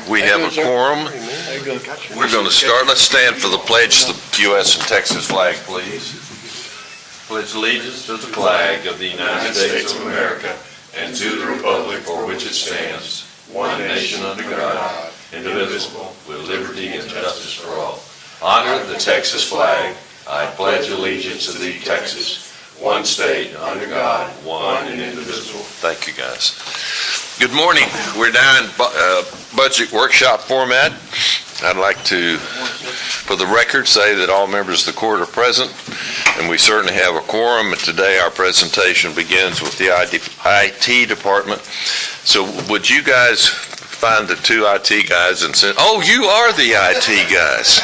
We have a quorum. We're going to start. Let's stand for the pledge to the U.S. and Texas flag, please. Pledge allegiance to the flag of the United States of America and to the republic for which it stands, one nation under God, indivisible, with liberty and justice for all. Honor the Texas flag. I pledge allegiance to thee, Texas, one state, under God, one and indivisible. Thank you, guys. Good morning. We're now in budget workshop format. I'd like to, for the record, say that all members of the court are present, and we certainly have a quorum. And today our presentation begins with the IT department. So would you guys find the two IT guys and say, "Oh, you are the IT guys."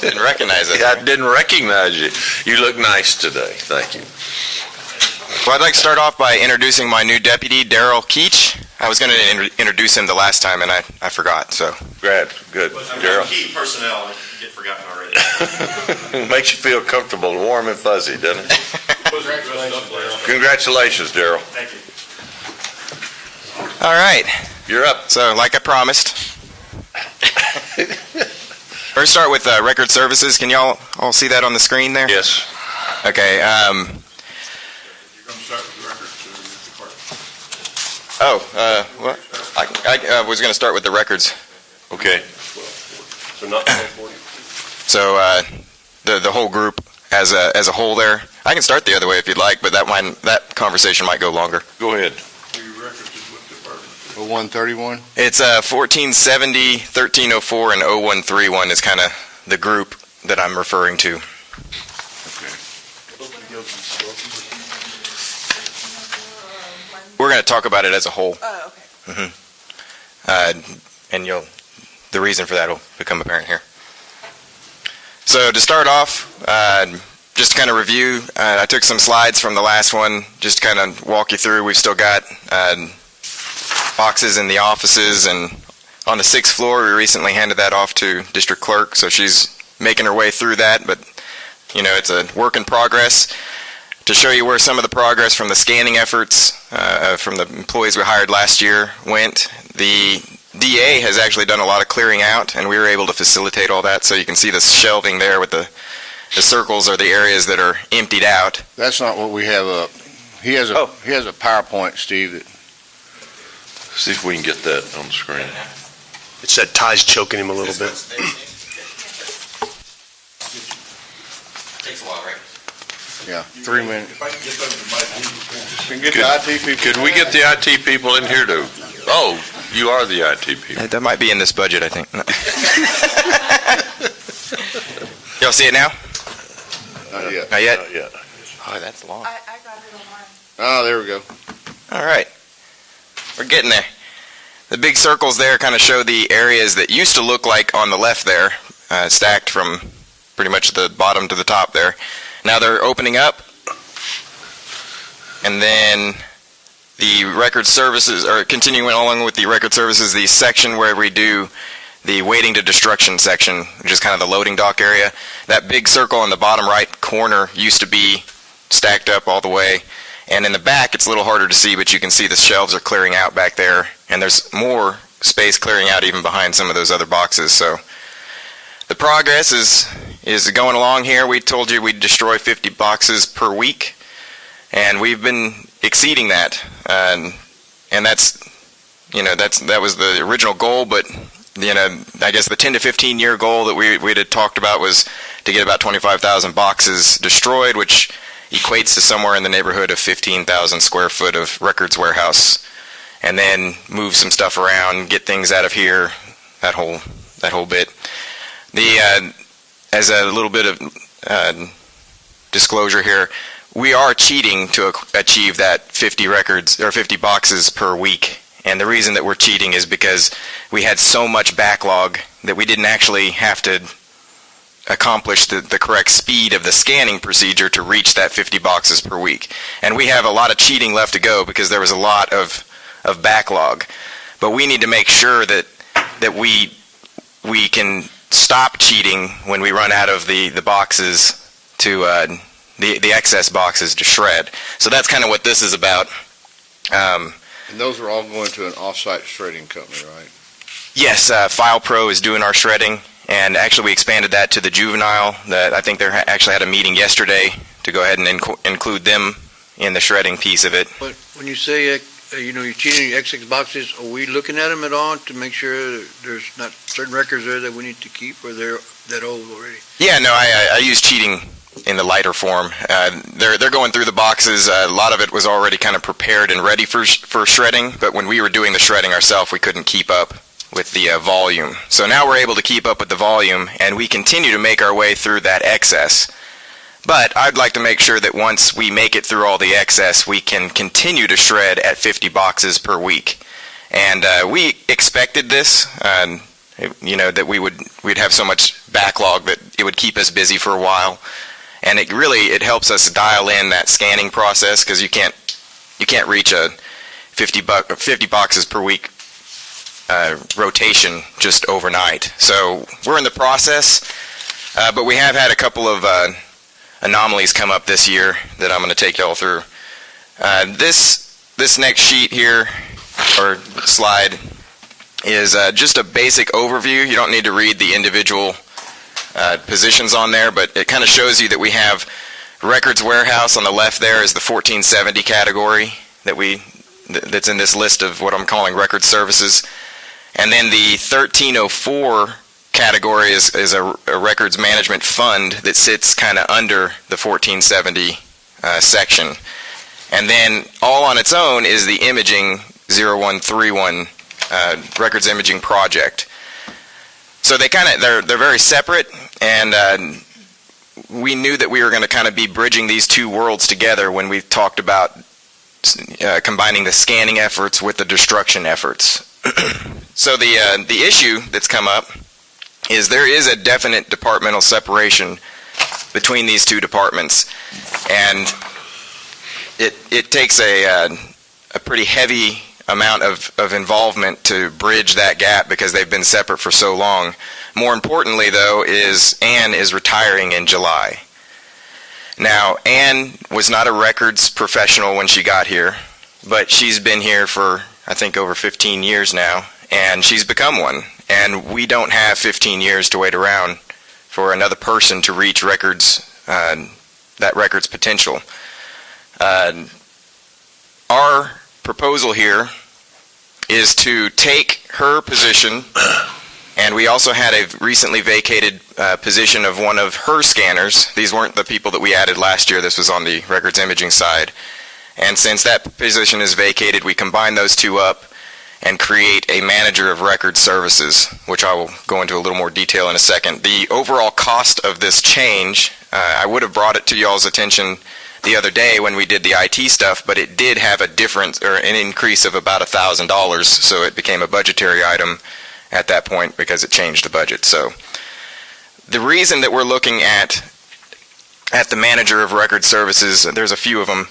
Didn't recognize it. I didn't recognize you. You look nice today. Thank you. Well, I'd like to start off by introducing my new deputy, Daryl Keach. I was going to introduce him the last time, and I forgot. So, Good. Daryl. Key personnel get forgotten already. It makes you feel comfortable and warm and fuzzy, doesn't it? Congratulations, Daryl. Thank you. all right. You're up. So, like I promised, first start with record services. Can y'all all see that on the screen there? Yes. Okay. You're going to start with the records Well, I was going to start with the records. Okay. So not 1240. So the whole group as a whole there. I can start the other way if you'd like, but that conversation might go longer. Go ahead. Your records is what department? 0131? It's 1470, 1304, and 0131 is kind of the group that I'm referring to. We're going to talk about it as a whole. Oh, okay. And the reason for that will become apparent here. So to start off, just to kind of review, I took some slides from the last one, just to kind of walk you through. We've still got boxes in the offices, and on the 6th floor, we recently handed that off to district clerk, so she's making her way through that, but it's a work in progress. To show you where some of the progress from the scanning efforts from the employees we hired last year went, the DA has actually done a lot of clearing out, and we were able to facilitate all that. So you can see the shelving there with the circles are the areas that are emptied out. That's not what we have up. He has a PowerPoint, Steve. See if we can get that on the screen. It's that tie's choking him a little bit. Takes a while, right? Yeah, 3 minutes. If I can get them to my Can get the IT people. Could we get the IT people in here to? Oh, you are the IT people. That might be in this budget, I think. Y'all see it now? Not yet. Not yet? Not yet. Oh, that's long. I got it online. Oh, there we go. All right. We're getting there. The big circles there kind of show the areas that used to look like on the left there, stacked from pretty much the bottom to the top there. Now they're opening up, and then the record services, or continuing along with the record services, the section where we do the waiting to destruction section, which is kind of the loading dock area. That big circle in the bottom right corner used to be stacked up all the way, and in the back it's a little harder to see, but you can see the shelves are clearing out back there, and there's more space clearing out even behind some of those other boxes. So the progress is going along here. We told you we'd destroy 50 boxes per week, and we've been exceeding that. And that was the original goal, but I guess the 10 to 15 year goal that we had talked about was to get about 25,000 boxes destroyed, which equates to somewhere in the neighborhood of 15,000 square foot of records warehouse, and then move some stuff around, get things out of here, that whole bit. As a little bit of disclosure here, we are cheating to achieve that 50 records or 50 boxes per week. And the reason that we're cheating is because we had so much backlog that we didn't actually have to accomplish the correct speed of the scanning procedure to reach that 50 boxes per week. And we have a lot of cheating left to go because there was a lot of backlog. But we need to make sure that we can stop cheating when we run out of the boxes to the excess boxes to shred. So that's kind of what this is about. And those are all going to an off-site shredding company, right? Yes, File Pro is doing our shredding, and actually we expanded that to the juvenile. That I think they actually had a meeting yesterday to go ahead and include them in the shredding piece of it. But when you say, you're cheating your X6 boxes, are we looking at them at all to make sure there's not certain records there that we need to keep, or they're that old already? Yeah, no, I use cheating in the lighter form. They're going through the boxes. A lot of it was already kind of prepared and ready for shredding, but when we were doing the shredding ourselves, we couldn't keep up with the volume. So now we're able to keep up with the volume, and we continue to make our way through that excess. But I'd like to make sure that once we make it through all the excess, we can continue to shred at 50 boxes per week. And we expected this, that we'd have so much backlog that it would keep us busy for a while. And it helps us dial in that scanning process, because you can't reach a 50 boxes per week rotation just overnight. So we're in the process, but we have had a couple of anomalies come up this year that I'm going to take y'all through. This next sheet here, or slide, is just a basic overview. You don't need to read the individual positions on there, but it kind of shows you that we have Records Warehouse on the left. There is the 1470 category that's in this list of what I'm calling record services. And then the 1304 category is a records management fund that sits kind of under the 1470 section. And then all on its own is the imaging 0131 records imaging project. So they're very separate, and we knew that we were going to kind of be bridging these two worlds together when we talked about combining the scanning efforts with the destruction efforts. So the issue that's come up is there is a definite departmental separation between these two departments, and it takes a pretty heavy amount of involvement to bridge that gap because they've been separate for so long. More importantly, though, is Ann is retiring in July. Now, Ann was not a records professional when she got here, but she's been here for, I think, over 15 years now, and she's become one. And we don't have 15 years to wait around for another person to reach that records potential. Our proposal here is to take her position, and we also had a recently vacated position of one of her scanners. These weren't the people that we added last year. This was on the records imaging side. And since that position is vacated, we combine those two up and create a manager of record services, which I will go into a little more detail in a second. The overall cost of this change, I would have brought it to y'all's attention the other day when we did the IT stuff, but it did have a difference, or an increase of about $1,000, so it became a budgetary item at that point because it changed the budget. So the reason that we're looking at the manager of record services, there's a few of them.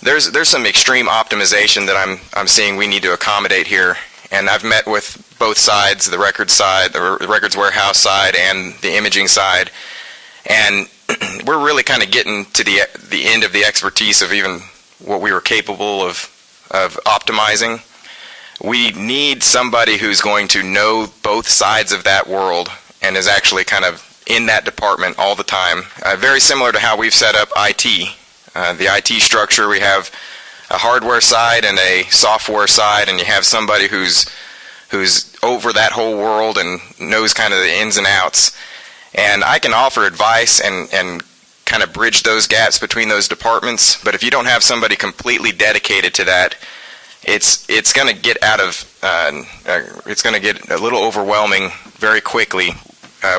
There's some extreme optimization that I'm seeing we need to accommodate here, and I've met with both sides, the records side, the records warehouse side, and the imaging side, and we're really kind of getting to the end of the expertise of even what we were capable of optimizing. We need somebody who's going to know both sides of that world and is actually kind of in that department all the time. Very similar to how we've set up IT. The IT structure, we have a hardware side and a software side, and you have somebody who's over that whole world and knows kind of the ins and outs. And I can offer advice and kind of bridge those gaps between those departments, but if you don't have somebody completely dedicated to that, it's going to get it's going to get a little overwhelming very quickly.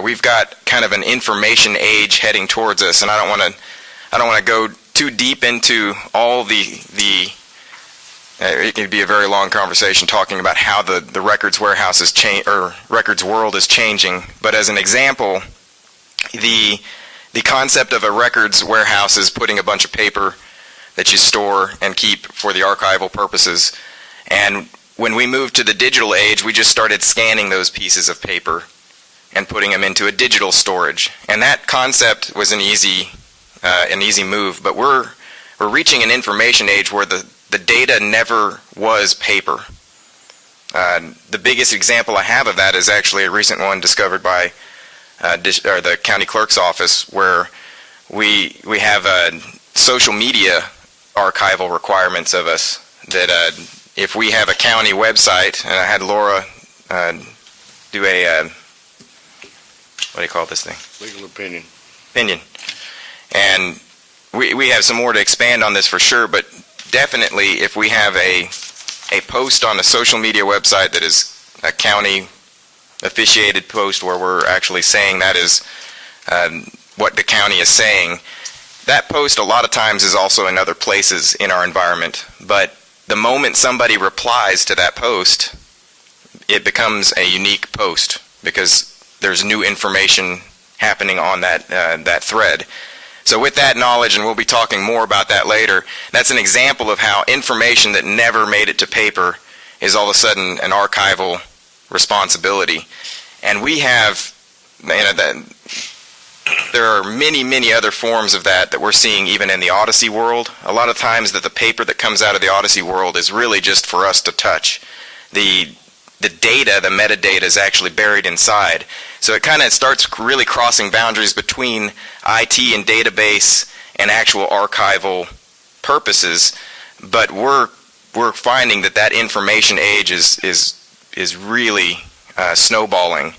We've got kind of an information age heading towards us, and I don't want to go too deep into all it could be a very long conversation talking about how the records warehouse records world is changing. But as an example, the concept of a records warehouse is putting a bunch of paper that you store and keep for the archival purposes. And when we moved to the digital age, we just started scanning those pieces of paper and putting them into a digital storage. And that concept was an easy move, but we're reaching an information age where the the data never was paper. The biggest example I have of that is actually a recent one discovered by the county clerk's office, where we have social media archival requirements of us that if we have a county website, and I had Laura do a what do you call this thing? Legal opinion. Opinion. And we have some more to expand on this for sure, but definitely if we have a post on a social media website that is a county officiated post where we're actually saying that is what the county is saying, that post a lot of times is also in other places in our environment. But the moment somebody replies to that post, it becomes a unique post because there's new information happening on that thread. So with that knowledge, and we'll be talking more about that later, that's an example of how information that never made it to paper is all of a sudden an archival responsibility. And we have, there are many, many other forms of that we're seeing even in the Odyssey world. A lot of times that the paper that comes out of the Odyssey world is really just for us to touch. The data, the metadata, is actually buried inside. So it kind of starts really crossing boundaries between IT and database and actual archival purposes. But we're finding that information age is really snowballing.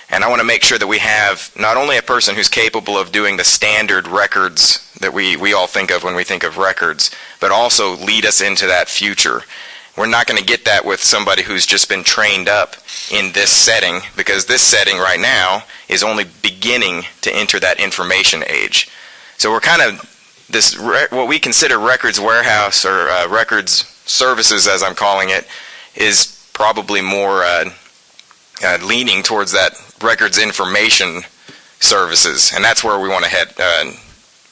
And I want to make sure that we have not only a person who's capable of doing the standard records that we all think of when we think of records, but also lead us into that future. We're not going to get that with somebody who's just been trained up in this setting, because this setting right now is only beginning to enter that information age. So we're kind of what we consider records warehouse or records services, as I'm calling it, is probably more leaning towards that records information services, and that's where we want to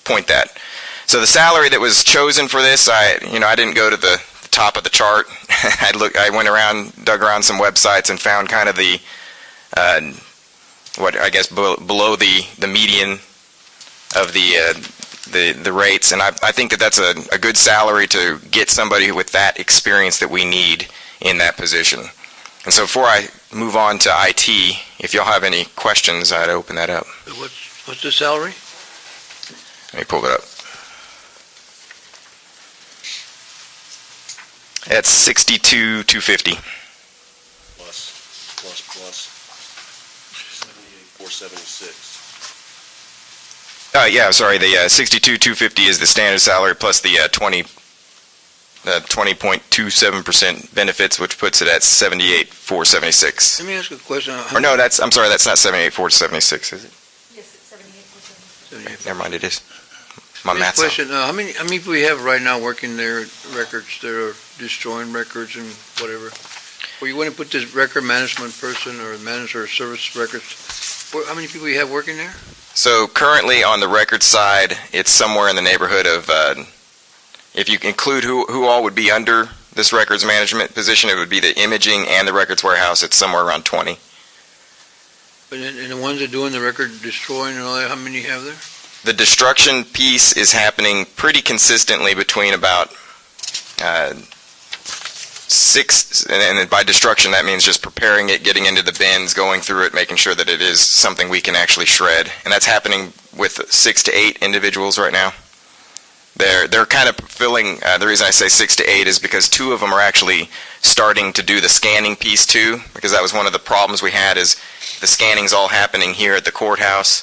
point that. So the salary that was chosen for this, I didn't go to the top of the chart. I went around, dug around some websites, and found kind of the below the median of the rates, and I think that's a good salary to get somebody with that experience that we need in that position. And so before I move on to IT, if y'all have any questions, I'd open that up. What's the salary? Let me pull it up. It's $62,250. Plus. 78,476. Yeah, sorry. The $62,250 is the standard salary plus the 20.27% benefits, which puts it at $78,476. Let me ask a question. Or no, I'm sorry. That's not $78,476, is it? Yes, it's 78%. Never mind, it is. My Next math's question, how many people we have right now working their records that are destroying records and whatever? Well, you want to put this record management person or manager of service records, how many people you have working there? So currently on the record side, it's somewhere in the neighborhood of, if you include who all would be under this records management position, it would be the imaging and the records warehouse. It's somewhere around 20. And the ones that are doing the record destroying and all that, how many you have there? The destruction piece is happening pretty consistently between about 6, and by destruction that means just preparing it, getting into the bins, going through it, making sure that it is something we can actually shred. And that's happening with 6 to 8 individuals right now. They're kind of filling, the reason I say 6 to 8 is because 2 of them are actually starting to do the scanning piece too, because that was one of the problems we had, is the scanning's all happening here at the courthouse,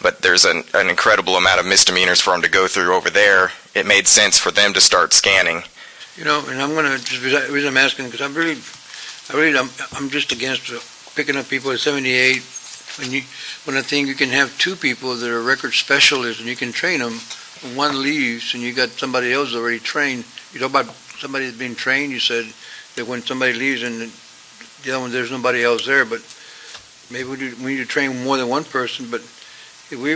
but there's an incredible amount of misdemeanors for them to go through over there. It made sense for them to start scanning. And I'm going to, the reason I'm asking, because I'm just against picking up people at 78. When I think you can have 2 people that are record specialists and you can train them, when one leaves and you got somebody else already trained. You talk about somebody that's been trained, you said that when somebody leaves and the other one, there's nobody else there, but maybe we need to train more than one person. But if we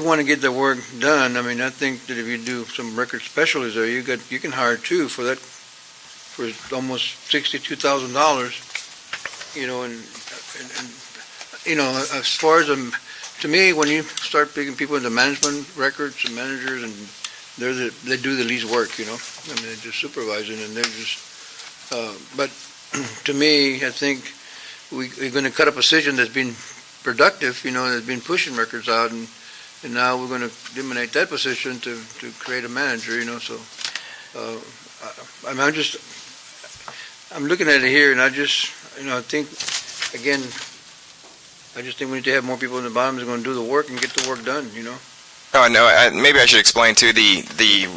want to get the work done, I think that if you do some record specialists there, you can hire 2 for that, for almost $62,000. As far as to me, when you start picking people into management records and managers and they do the least work, you know? I mean, they're just supervising and they're just, but to me, I think we're gonna cut a position that's been productive, you know, that's been pushing records out, and now we're gonna eliminate that position to create a manager, you know, so, I'm looking at it here, and I just, you know, I think, again, I just think we need to have more people in the bottom that's gonna do the work and get the work done, you know? Oh, no, maybe I should explain too, the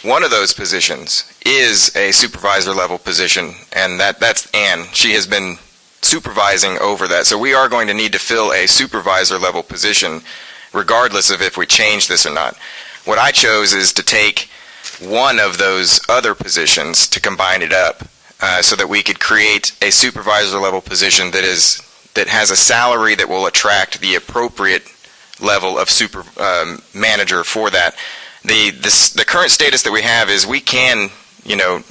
one of those positions is a supervisor level position, and that's Ann. She has been supervising over that. So we are going to need to fill a supervisor level position regardless of if we change this or not. What I chose is to take one of those other positions to combine it up so that we could create a supervisor level position that has a salary that will attract the appropriate level of manager for that. The current status that we have is we can, you know,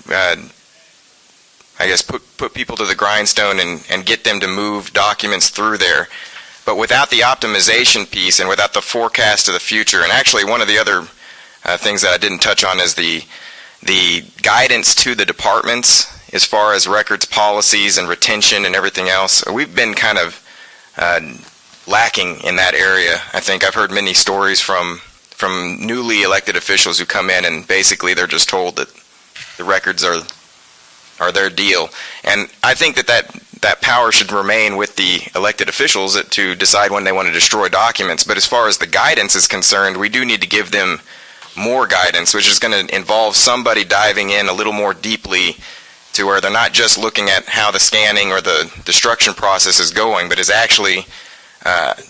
I guess put people to the grindstone and get them to move documents through there. But without the optimization piece and without the forecast of the future, and actually one of the other things that I didn't touch on is the guidance to the departments as far as records policies and retention and everything else. We've been kind of lacking in that area. I think I've heard many stories from newly elected officials who come in and basically they're just told that the records are their deal. And I think that power should remain with the elected officials to decide when they want to destroy documents. But as far as the guidance is concerned, we do need to give them more guidance, which is going to involve somebody diving in a little more deeply to where they're not just looking at how the scanning or the destruction process is going, but is actually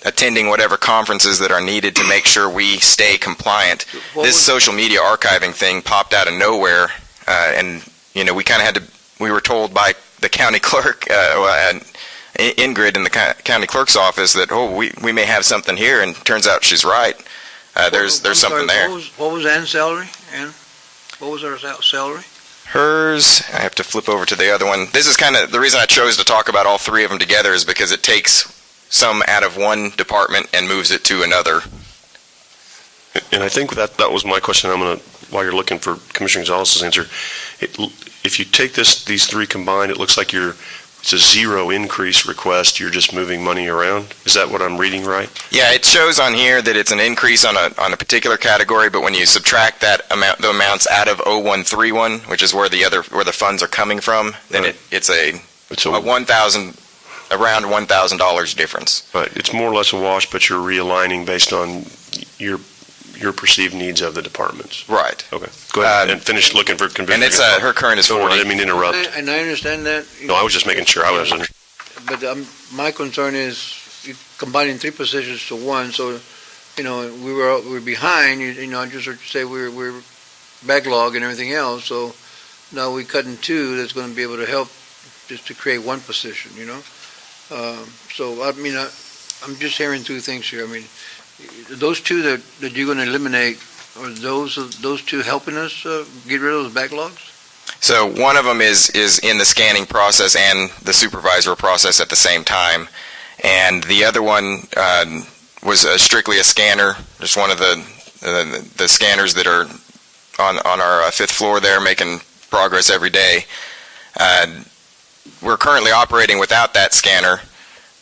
attending whatever conferences that are needed to make sure we stay compliant. This social media archiving thing popped out of nowhere, and you know, we were told by the county clerk, Ingrid in the county clerk's office, that we may have something here, and turns out she's right. There's something there. What was Ann's salary? Ann, what was her salary? Hers, I have to flip over to the other one. This is kind of the reason I chose to talk about all three of them together, is because it takes some out of one department and moves it to another. And I think that was my question. While you're looking for Commissioner Gonzalez's answer, if you take these three combined, it looks like it's a zero increase request. You're just moving money around. Is that what I'm reading right? Yeah, it shows on here that it's an increase on a particular category, but when you subtract the amounts out of 0131, which is where the funds are coming from, then right. it's a around $1,000 difference. Right. It's more or less a wash, but you're realigning based on your perceived needs of the departments. Right. Okay. Go ahead and finish looking for Commissioner. And it's her current is 40. I didn't mean to interrupt. And I understand that. No, I was just making sure I was under. But my concern is you're combining three positions to one, so, you know, we're behind, you know, I just heard you say we're backlog and everything else, so now we cut in two that's going to be able to help just to create one position, you know? So, I mean, I'm just hearing two things here. I mean, those two that you're going to eliminate, are those two helping us get rid of those backlogs? So one of them is in the scanning process and the supervisor process at the same time, and the other one was strictly a scanner, just one of the scanners that are on our fifth floor there, making progress every day. We're currently operating without that scanner,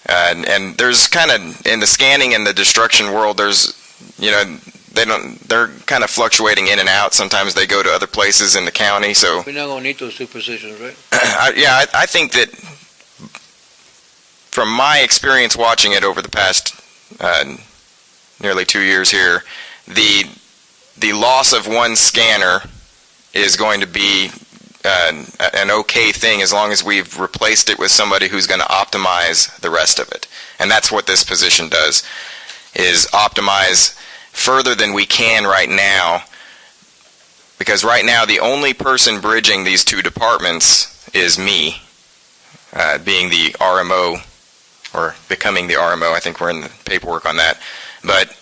and there's kind of, in the scanning and the destruction world, there's, you know, they're kind of fluctuating in and out. Sometimes they go to other places in the county, so. We're not going to need those two positions, right? I think that from my experience watching it over the past nearly 2 years here, the loss of one scanner is going to be an okay thing as long as we've replaced it with somebody who's going to optimize the rest of it. And that's what this position does, is optimize further than we can right now, because right now the only person bridging these two departments is me, being the RMO, or becoming the RMO. I think we're in the paperwork on that. But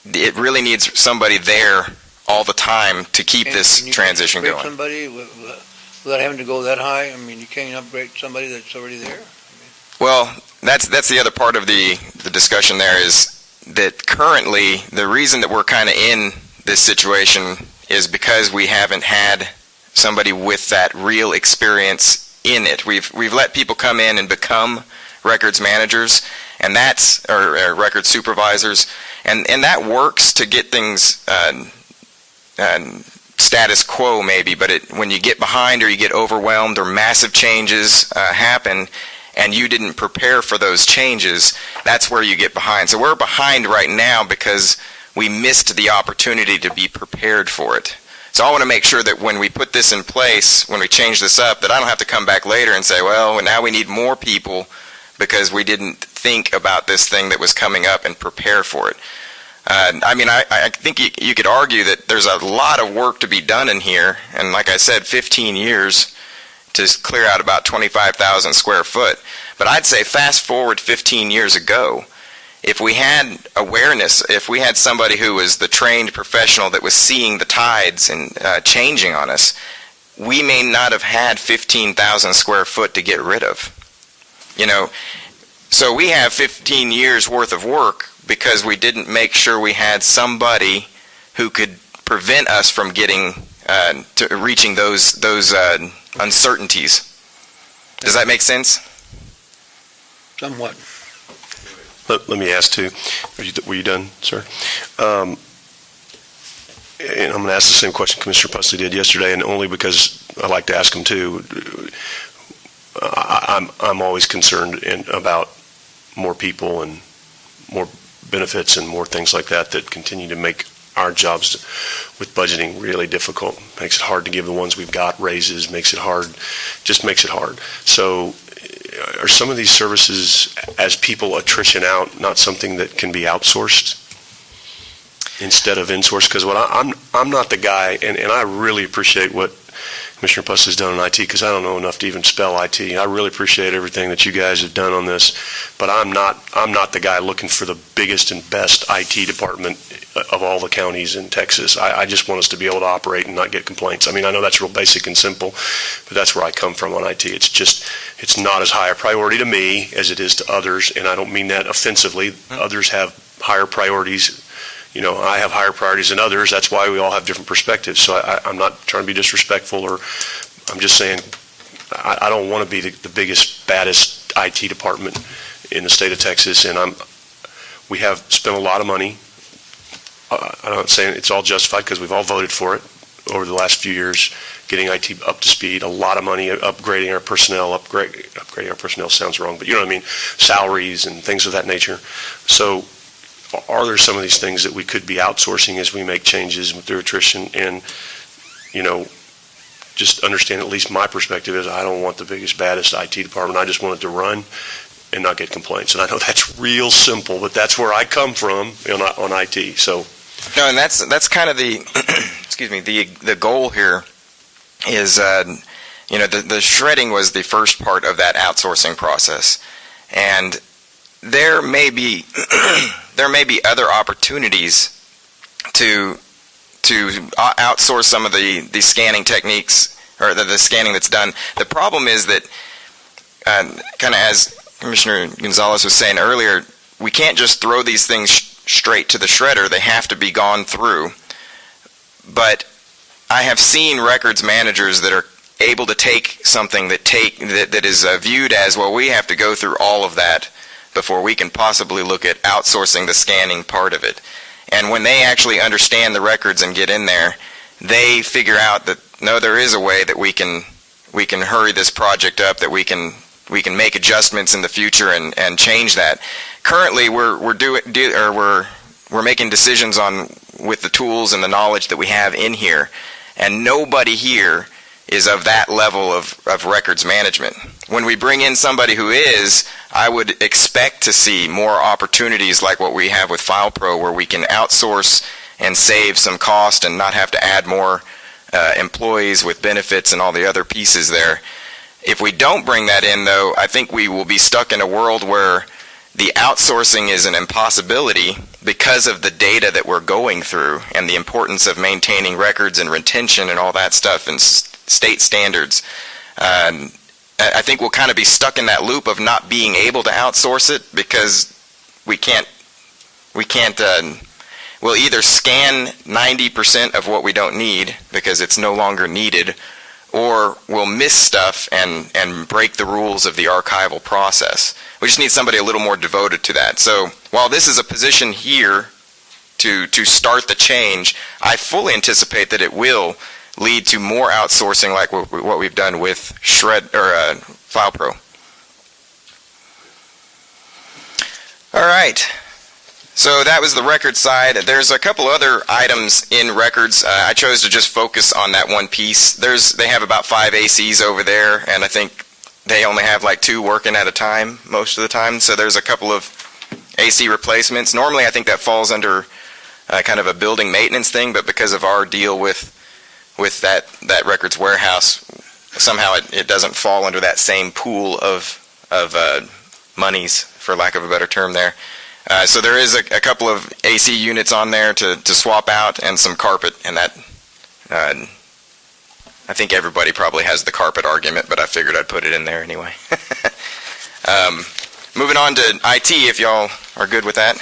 it really needs somebody there all the time to keep this transition going. Somebody without having to go that high? I mean, you can't upgrade somebody that's already there? Well, that's the other part of the discussion there, is that currently the reason that we're kind of in this situation is because we haven't had somebody with that real experience in it. We've let people come in and become records managers, and that's or record supervisors, and that works to get things status quo maybe, but when you get behind or you get overwhelmed or massive changes happen and you didn't prepare for those changes, that's where you get behind. So we're behind right now because we missed the opportunity to be prepared for it. So I want to make sure that when we put this in place, when we change this up, that I don't have to come back later and say, well, now we need more people because we didn't think about this thing that was coming up and prepare for it. I think you could argue that there's a lot of work to be done in here, and like I said, 15 years to clear out about 25,000 square foot. But I'd say fast forward 15 years ago, if we had awareness, if we had somebody who was the trained professional that was seeing the tides and changing on us, we may not have had 15,000 square foot to get rid of. So we have 15 years worth of work because we didn't make sure we had somebody who could prevent us from getting to reaching those uncertainties. Does that make sense? Somewhat. Let me ask too. Were you done, sir? And I'm going to ask the same question Commissioner Pusley did yesterday, and only because I like to ask him too. I'm always concerned about more people and more benefits and more things like that continue to make our jobs with budgeting really difficult. Makes it hard to give the ones we've got raises, makes it hard. So are some of these services, as people attrition out, not something that can be outsourced instead of insourced? Because I'm not the guy, and I really appreciate what Commissioner Puss has done on IT, because I don't know enough to even spell IT. I really appreciate everything that you guys have done on this, but I'm not the guy looking for the biggest and best IT department of all the counties in Texas. I just want us to be able to operate and not get complaints. I mean, I know that's real basic and simple, but that's where I come from on IT. It's not as high a priority to me as it is to others, and I don't mean that offensively. Others have higher priorities. I have higher priorities than others. That's why we all have different perspectives. So I'm not trying to be disrespectful, or I'm just saying I don't want to be the biggest, baddest IT department in the state of Texas. And we have spent a lot of money. I'm not saying it's all justified because we've all voted for it over the last few years, getting IT up to speed, a lot of money, upgrading our personnel. Upgrading our personnel sounds wrong, but you know what I mean, salaries and things of that nature. So are there some of these things that we could be outsourcing as we make changes through attrition? And, just understand, at least my perspective is, I don't want the biggest, baddest IT department. I just want it to run and not get complaints. And I know that's real simple, but that's where I come from on IT. So, no, and that's kind of the excuse me, the goal here is the shredding was the first part of that outsourcing process, and there may be other opportunities to outsource some of the scanning techniques or the scanning that's done. The problem is that, kind of as Commissioner Gonzalez was saying earlier, we can't just throw these things straight to the shredder. They have to be gone through. But I have seen records managers that are able to take something that is viewed as, well, we have to go through all of that before we can possibly look at outsourcing the scanning part of it. And when they actually understand the records and get in there, they figure out that, no, there is a way that we can hurry this project up, that we can make adjustments in the future and change that. Currently, we're making decisions with the tools and the knowledge that we have in here, and nobody here is of that level of records management. When we bring in somebody who is, I would expect to see more opportunities like what we have with FilePro, where we can outsource and save some cost and not have to add more employees with benefits and all the other pieces there. If we don't bring that in, though, I think we will be stuck in a world where the outsourcing is an impossibility because of the data that we're going through and the importance of maintaining records and retention and all that stuff and state standards. I think we'll kind of be stuck in that loop of not being able to outsource it because we can't we'll either scan 90% of what we don't need because it's no longer needed, or we'll miss stuff and break the rules of the archival process. We just need somebody a little more devoted to that. So while this is a position here to start the change, I fully anticipate that it will lead to more outsourcing like what we've done with FilePro. All right. So that was the record side. There's a couple other items in records. I chose to just focus on that one piece. They have about 5 ACs over there, and I think they only have like 2 working at a time most of the time. So there's a couple of AC replacements. Normally I think that falls under kind of a building maintenance thing, but because of our deal with that records warehouse, somehow it doesn't fall under that same pool of monies, for lack of a better term there. So there is a couple of AC units on there to swap out, and some carpet, and that I think everybody probably has the carpet argument, but I figured I'd put it in there anyway. Moving on to IT, if y'all are good with that.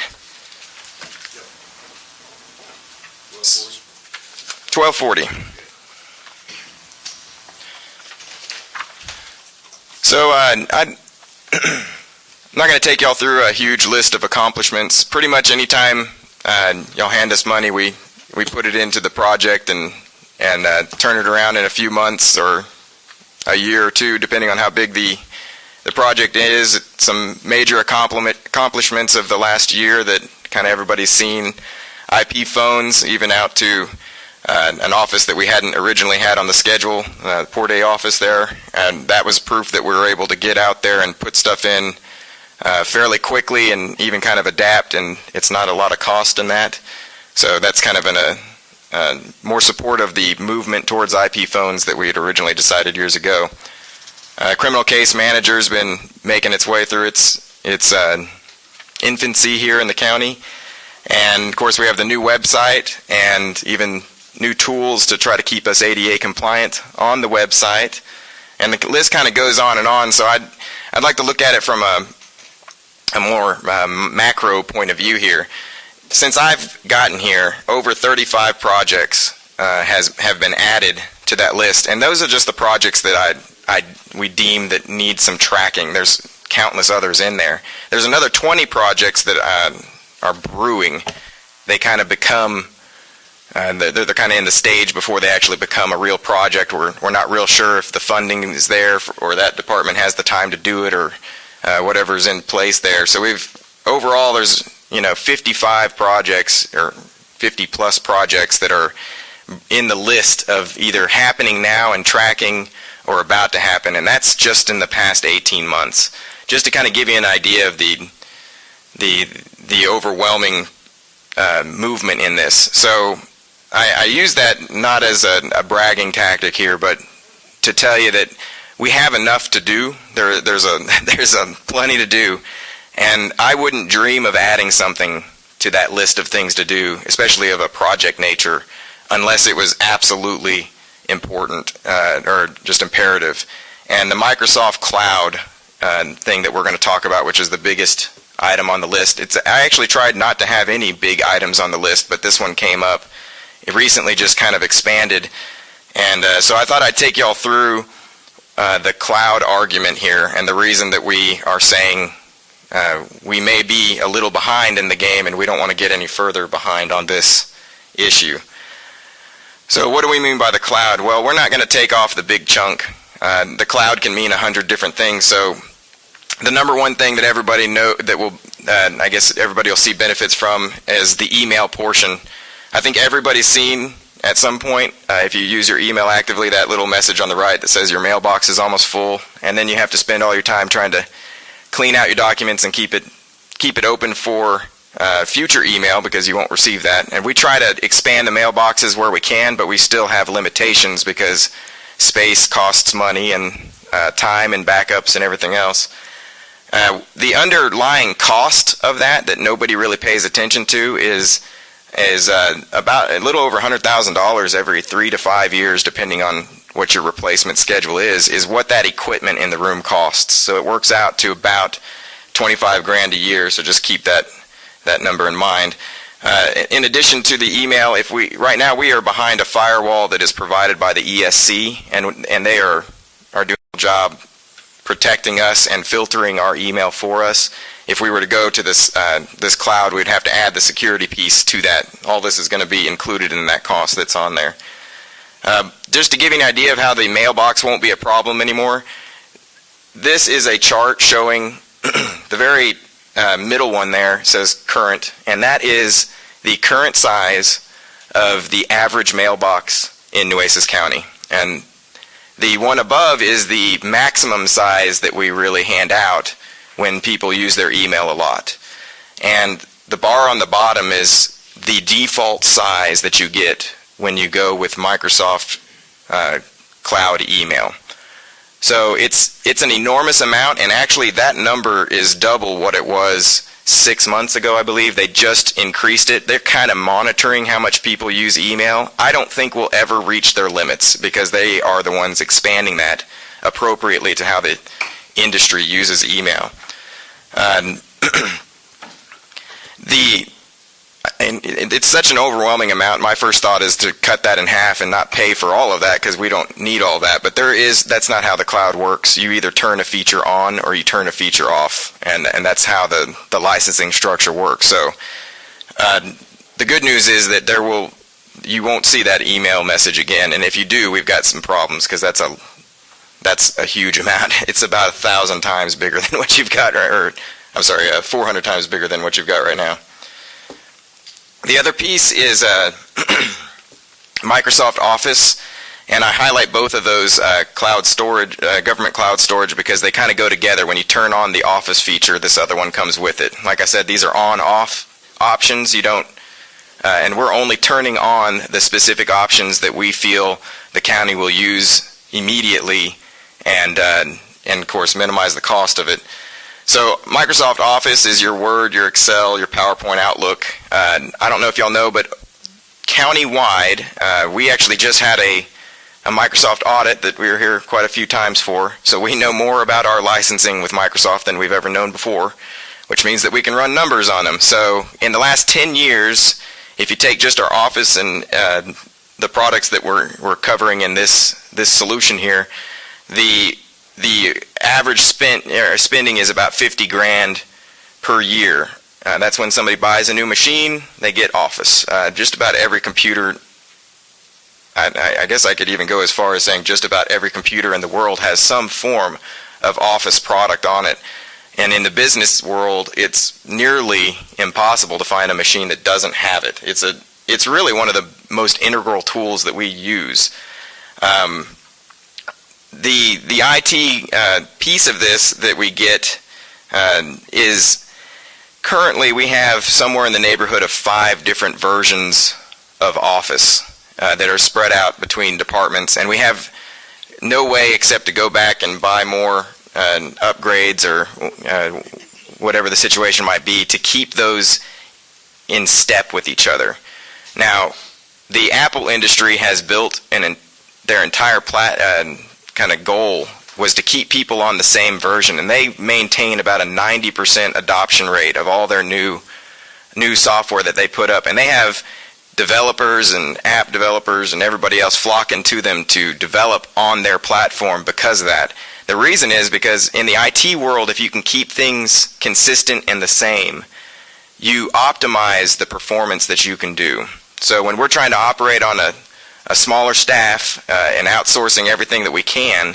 1240. So I'm not going to take y'all through a huge list of accomplishments. Pretty much anytime y'all hand us money, we put it into the project and turn it around in a few months or a year or two, depending on how big the project is. Some major accomplishments of the last year that kind of everybody's seen. IP phones, even out to an office that we hadn't originally had on the schedule, the Port A office there, and that was proof that we were able to get out there and put stuff in fairly quickly and even kind of adapt, and it's not a lot of cost in that. So that's kind of more support of the movement towards IP phones that we had originally decided years ago. Criminal case manager's been making its way through its infancy here in the county, and of course we have the new website and even new tools to try to keep us ADA compliant on the website, and the list kind of goes on and on. So I'd like to look at it from a more macro point of view here. Since I've gotten here, over 35 projects have been added to that list, and those are just the projects that we deem that need some tracking. There's countless others in there. There's another 20 projects that are brewing. They kind of become they're kind of in the stage before they actually become a real project. We're not real sure if the funding is there or that department has the time to do it, or whatever's in place there. So overall there's 55 projects or 50 plus projects that are in the list of either happening now and tracking or about to happen, and that's just in the past 18 months. Just to kind of give you an idea of the overwhelming movement in this. So I use that not as a bragging tactic here, but to tell you that we have enough to do. There's plenty to do, and I wouldn't dream of adding something to that list of things to do, especially of a project nature, unless it was absolutely important or just imperative. And the Microsoft Cloud thing that we're going to talk about, which is the biggest item on the list, I actually tried not to have any big items on the list, but this one came up. It recently just kind of expanded, and so I thought I'd take y'all through the cloud argument here, and the reason that we are saying we may be a little behind in the game, and we don't want to get any further behind on this issue. So what do we mean by the cloud? Well, we're not going to take off the big chunk. The cloud can mean 100 different things. So the number one thing that everybody I guess everybody will see benefits from is the email portion. I think everybody's seen at some point, if you use your email actively, that little message on the right that says your mailbox is almost full, and then you have to spend all your time trying to clean out your documents and keep it open for future email because you won't receive that. And we try to expand the mailboxes where we can, but we still have limitations because space costs money and time and backups and everything else. The underlying cost of that nobody really pays attention to is about a little over $100,000 every 3 to 5 years, depending on what your replacement schedule is what that equipment in the room costs. So it works out to about $25,000 a year. So just keep that number in mind. In addition to the email, right now we are behind a firewall that is provided by the ESC, and they are doing a job protecting us and filtering our email for us. If we were to go to this cloud, we'd have to add the security piece to that. All this is going to be included in that cost that's on there. Just to give you an idea of how the mailbox won't be a problem anymore, this is a chart showing the very middle one there says current, and that is the current size of the average mailbox in Nueces County. And the one above is the maximum size that we really hand out when people use their email a lot. And the bar on the bottom is the default size that you get when you go with Microsoft Cloud email. So it's an enormous amount, and actually that number is double what it was 6 months ago, I believe. They just increased it. They're kind of monitoring how much people use email. I don't think we'll ever reach their limits because they are the ones expanding that appropriately to how the industry uses email. It's such an overwhelming amount. My first thought is to cut that in half and not pay for all of that because we don't need all that. But that's not how the cloud works. You either turn a feature on or you turn a feature off, and that's how the licensing structure works. So the good news is that you won't see that email message again. And if you do, we've got some problems because that's a huge amount. It's about 1,000 times bigger than what you've got, 400 times bigger than what you've got right now. The other piece is Microsoft Office, and I highlight both of those cloud storage, government cloud storage, because they kind of go together. When you turn on the Office feature, this other one comes with it. Like I said, these are on-off options. You don't, and we're only turning on the specific options that we feel the county will use immediately, and of course minimize the cost of it. So Microsoft Office is your Word, your Excel, your PowerPoint, Outlook. I don't know if y'all know, but county-wide, we actually just had a Microsoft audit that we were here quite a few times for. So we know more about our licensing with Microsoft than we've ever known before, which means that we can run numbers on them. So in the last 10 years, if you take just our Office and the products that we're covering in this solution here, the average spending is about $50,000 per year. That's when somebody buys a new machine, they get Office. Just about every computer, I guess I could even go as far as saying just about every computer in the world has some form of Office product on it. And in the business world, it's nearly impossible to find a machine that doesn't have it. It's really one of the most integral tools that we use. The IT piece of this that we get is currently we have somewhere in the neighborhood of 5 different versions of Office that are spread out between departments, and we have no way except to go back and buy more upgrades or whatever the situation might be to keep those in step with each other. Now, the Apple industry has built their entire kind of goal was to keep people on the same version, and they maintain about a 90% adoption rate of all their new software that they put up. And they have developers and app developers and everybody else flocking to them to develop on their platform because of that. The reason is because in the IT world, if you can keep things consistent and the same, you optimize the performance that you can do. So when we're trying to operate on a smaller staff and outsourcing everything that we can,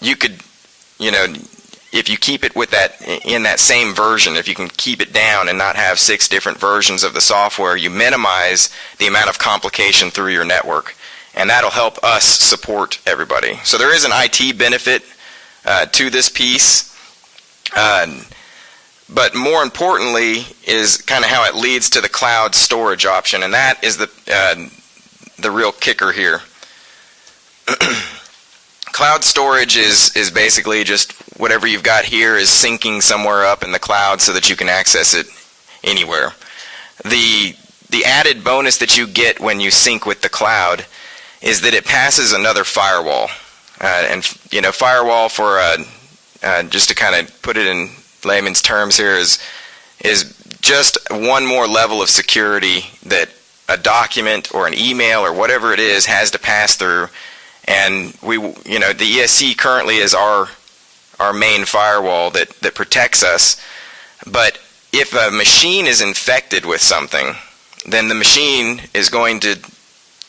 you could, if you keep it with that in that same version, if you can keep it down and not have 6 different versions of the software, you minimize the amount of complication through your network, and that'll help us support everybody. So there is an IT benefit to this piece, but more importantly is kind of how it leads to the cloud storage option, and that is the real kicker here. Cloud storage is basically just whatever you've got here is syncing somewhere up in the cloud so that you can access it anywhere. The added bonus that you get when you sync with the cloud is that it passes another firewall. Firewall for just to kind of put it in layman's terms here is just one more level of security that a document or an email or whatever it is has to pass through. And the ESC currently is our main firewall that protects us. But if a machine is infected with something, then the machine is going to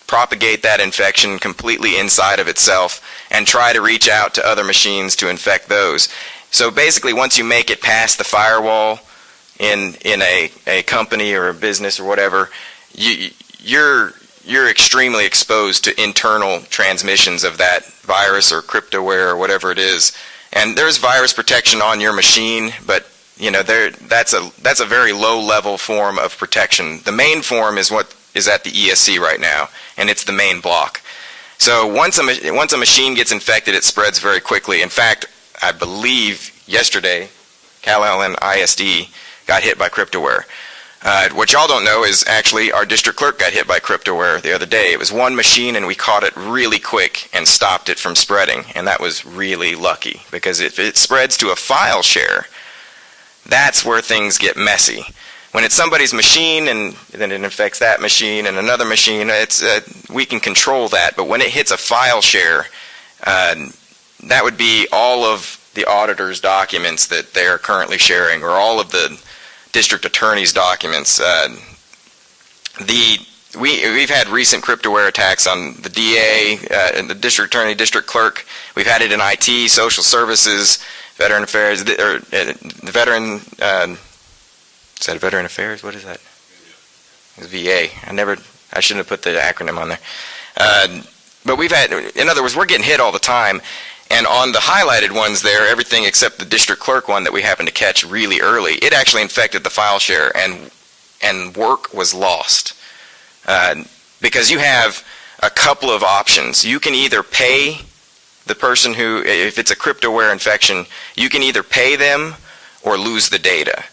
propagate that infection completely inside of itself and try to reach out to other machines to infect those. So basically, once you make it past the firewall in a company or a business or whatever, you're extremely exposed to internal transmissions of that virus or cryptoware or whatever it is. And there's virus protection on your machine, but that's a very low level form of protection. The main form is what is at the ESC right now, and it's the main block. So once a machine gets infected, it spreads very quickly. In fact, I believe yesterday, Calallen ISD got hit by cryptoware. What y'all don't know is actually our district clerk got hit by cryptoware the other day. It was one machine, and we caught it really quick and stopped it from spreading, and that was really lucky, because if it spreads to a file share, that's where things get messy. When it's somebody's machine and then it infects that machine and another machine, we can control that. But when it hits a file share, that would be all of the auditor's documents that they're currently sharing, or all of the district attorney's documents. We've had recent cryptoware attacks on the DA, the district attorney, district clerk. We've had it in IT, social services, veteran affairs, or the veteran. Is that Veteran Affairs? What is that? It's VA. I shouldn't have put the acronym on there. But in other words, we're getting hit all the time. And on the highlighted ones there, everything except the district clerk one that we happened to catch really early, it actually infected the file share, and work was lost. Because you have a couple of options. You can either pay the person who, if it's a cryptoware infection, you can either pay them or lose the data.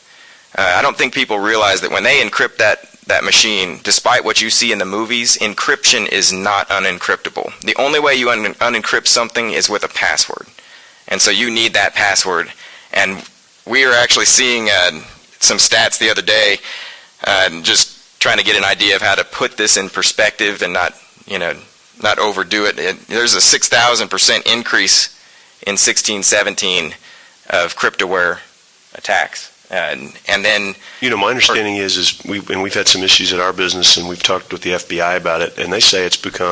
I don't think people realize that when they encrypt that machine, despite what you see in the movies, encryption is not unencryptable. The only way you unencrypt something is with a password. And so you need that password. And we are actually seeing some stats the other day, just trying to get an idea of how to put this in perspective and not overdo it. There's a 6,000% increase in 16-17 of cryptoware attacks. And then, my understanding is we've had some issues at our business, and we've talked with the FBI about it, and they say it's it's a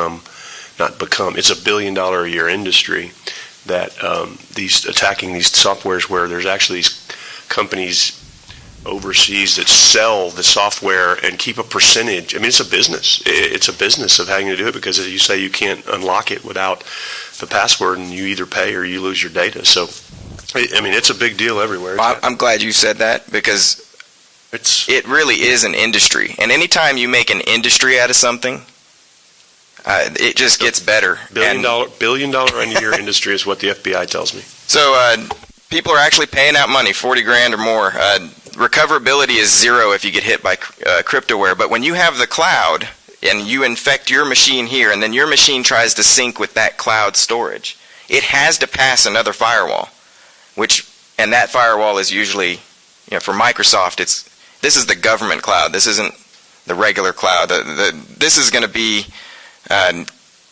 $1 billion a year industry that attacking these softwares, where there's actually these companies overseas that sell the software and keep a percentage. I mean, it's a business. It's a business of having to do it, because as you say, you can't unlock it without the password, and you either pay or you lose your data. So, I mean, it's a big deal everywhere. I'm glad you said that, because it really is an industry. And anytime you make an industry out of something, it just gets better. $1 billion a year industry is what the FBI tells me. So people are actually paying out money, $40,000 or more. Recoverability is zero if you get hit by cryptoware. But when you have the cloud and you infect your machine here, and then your machine tries to sync with that cloud storage, it has to pass another firewall. And that firewall is usually, for Microsoft, this is the government cloud. This isn't the regular cloud. This is going to be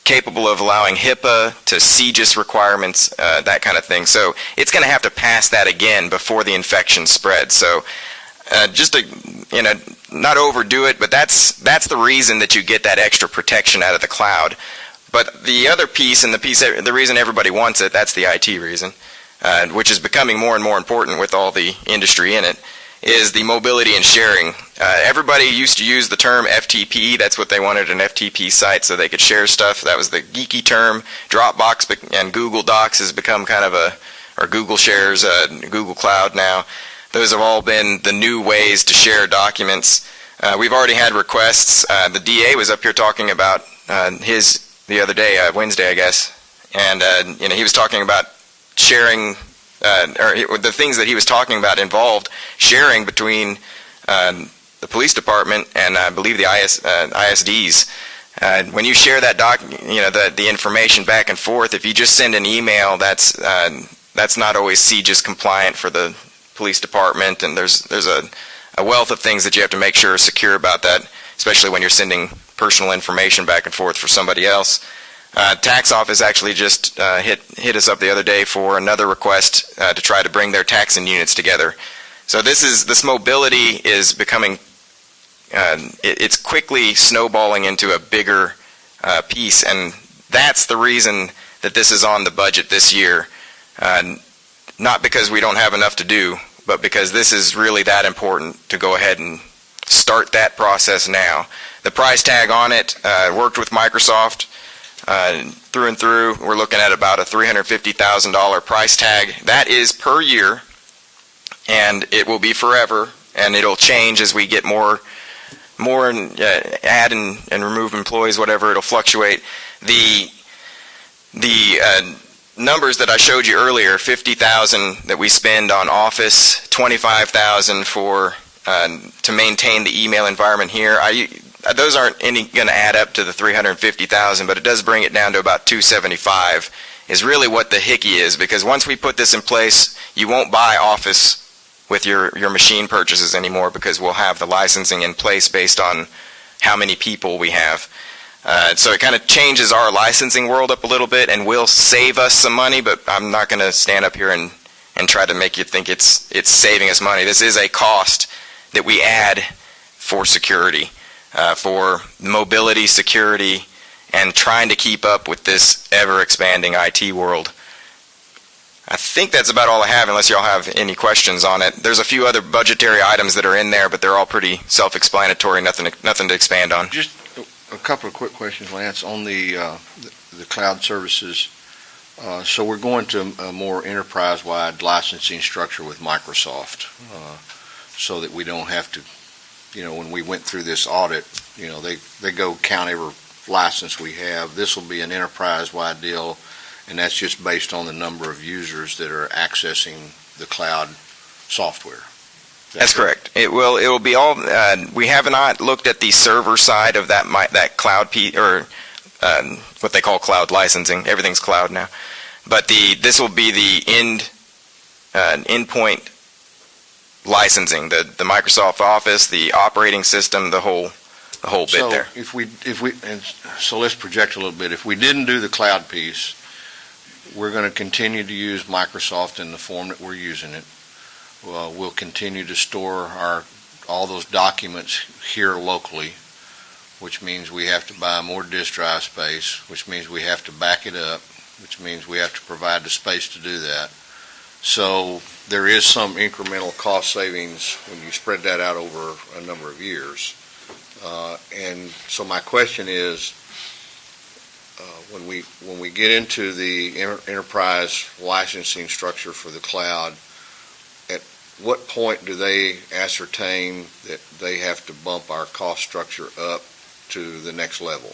capable of allowing HIPAA to CGIS requirements, that kind of thing. So it's going to have to pass that again before the infection spreads. So just to, not overdo it, but that's the reason that you get that extra protection out of the cloud. But the other piece, and the reason everybody wants it, that's the IT reason, which is becoming more and more important with all the industry in it, is the mobility and sharing. Everybody used to use the term FTP. That's what they wanted, an FTP site so they could share stuff. That was the geeky term. Dropbox and Google Docs has become kind of or Google Shares, Google Cloud now. Those have all been the new ways to share documents. We've already had requests. The DA was up here talking about his the other day, Wednesday, I guess, and he was talking about sharing, or the things that he was talking about involved sharing between the police department and I believe the ISDs. When you share that the information back and forth, if you just send an email, that's not always CGIS compliant for the police department, and there's a a wealth of things that you have to make sure are secure about that, especially when you're sending personal information back and forth for somebody else. Tax office actually just hit us up the other day for another request to try to bring their taxing units together. So this mobility is becoming, it's quickly snowballing into a bigger piece, and that's the reason that this is on the budget this year. Not because we don't have enough to do, but because this is really that important to go ahead and start that process now. The price tag on it, worked with Microsoft through and through. We're looking at about a $350,000 price tag. That is per year, and it will be forever, and it'll change as we get more add and remove employees, whatever. It'll fluctuate. The numbers that I showed you earlier, $50,000 that we spend on Office, $25,000 for to maintain the email environment here. Those aren't going to add up to the $350,000, but it does bring it down to about $275,000 is really what the hickey is, because once we put this in place, you won't buy Office with your machine purchases anymore, because we'll have the licensing in place based on how many people we have. So it kind of changes our licensing world up a little bit and will save us some money, but I'm not going to stand up here and try to make you think it's saving us money. This is a cost that we add for security, for mobility, security, and trying to keep up with this ever-expanding IT world. I think that's about all I have, unless y'all have any questions on it. There's a few other budgetary items that are in there, but they're all pretty self-explanatory, nothing to expand on. Just a couple of quick questions, Lance, on the cloud services. So we're going to a more enterprise-wide licensing structure with Microsoft, so that we don't have to, when we went through this audit, they go count every license we have. This will be an enterprise-wide deal, and that's just based on the number of users that are accessing the cloud software. That's correct. It will be all. We have not looked at the server side of that cloud or what they call cloud licensing. Everything's cloud now, but this will be the endpoint licensing, the Microsoft Office, the operating system, the whole bit there. So let's project a little bit. If we didn't do the cloud piece, we're going to continue to use Microsoft in the form that we're using it. We'll continue to store all those documents here locally, which means we have to buy more disk drive space, which means we have to back it up, which means we have to provide the space to do that. So there is some incremental cost savings when you spread that out over a number of years. And so my question is, when we get into the enterprise licensing structure for the cloud, at what point do they ascertain that they have to bump our cost structure up to the next level?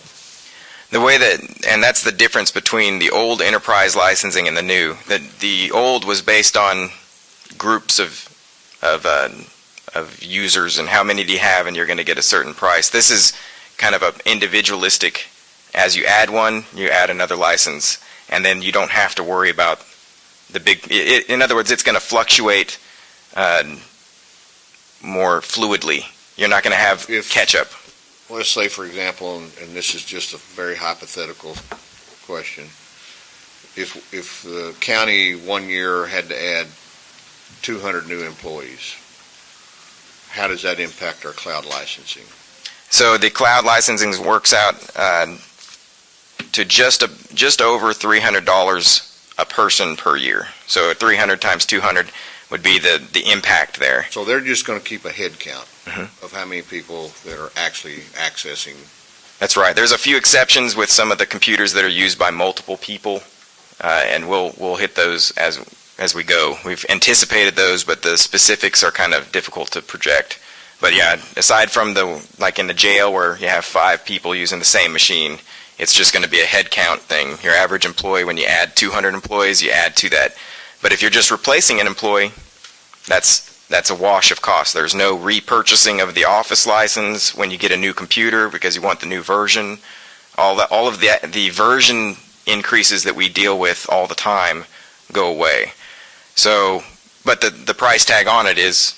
And that's the difference between the old enterprise licensing and the new. The old was based on groups of users and how many do you have, and you're going to get a certain price. This is kind of an individualistic. As you add one, you add another license, and then you don't have to worry about the big. In other words, it's going to fluctuate more fluidly. You're not going to have catch-up. Let's say, for example, and this is just a very hypothetical question, if the county one year had to add 200 new employees, how does that impact our cloud licensing? So the cloud licensing works out to just over $300 a person per year. So 300 times 200 would be the impact there. So they're just going to keep a head count of how many people that are actually accessing. That's right. There's a few exceptions with some of the computers that are used by multiple people, and we'll hit those as we go. We've anticipated those, but the specifics are kind of difficult to project. But yeah, aside from like in the jail where you have 5 people using the same machine, it's just going to be a head count thing. Your average employee, when you add 200 employees, you add to that. But if you're just replacing an employee, that's a wash of cost. There's no repurchasing of the Office license when you get a new computer because you want the new version. All of the version increases that we deal with all the time go away. So, but the price tag on it is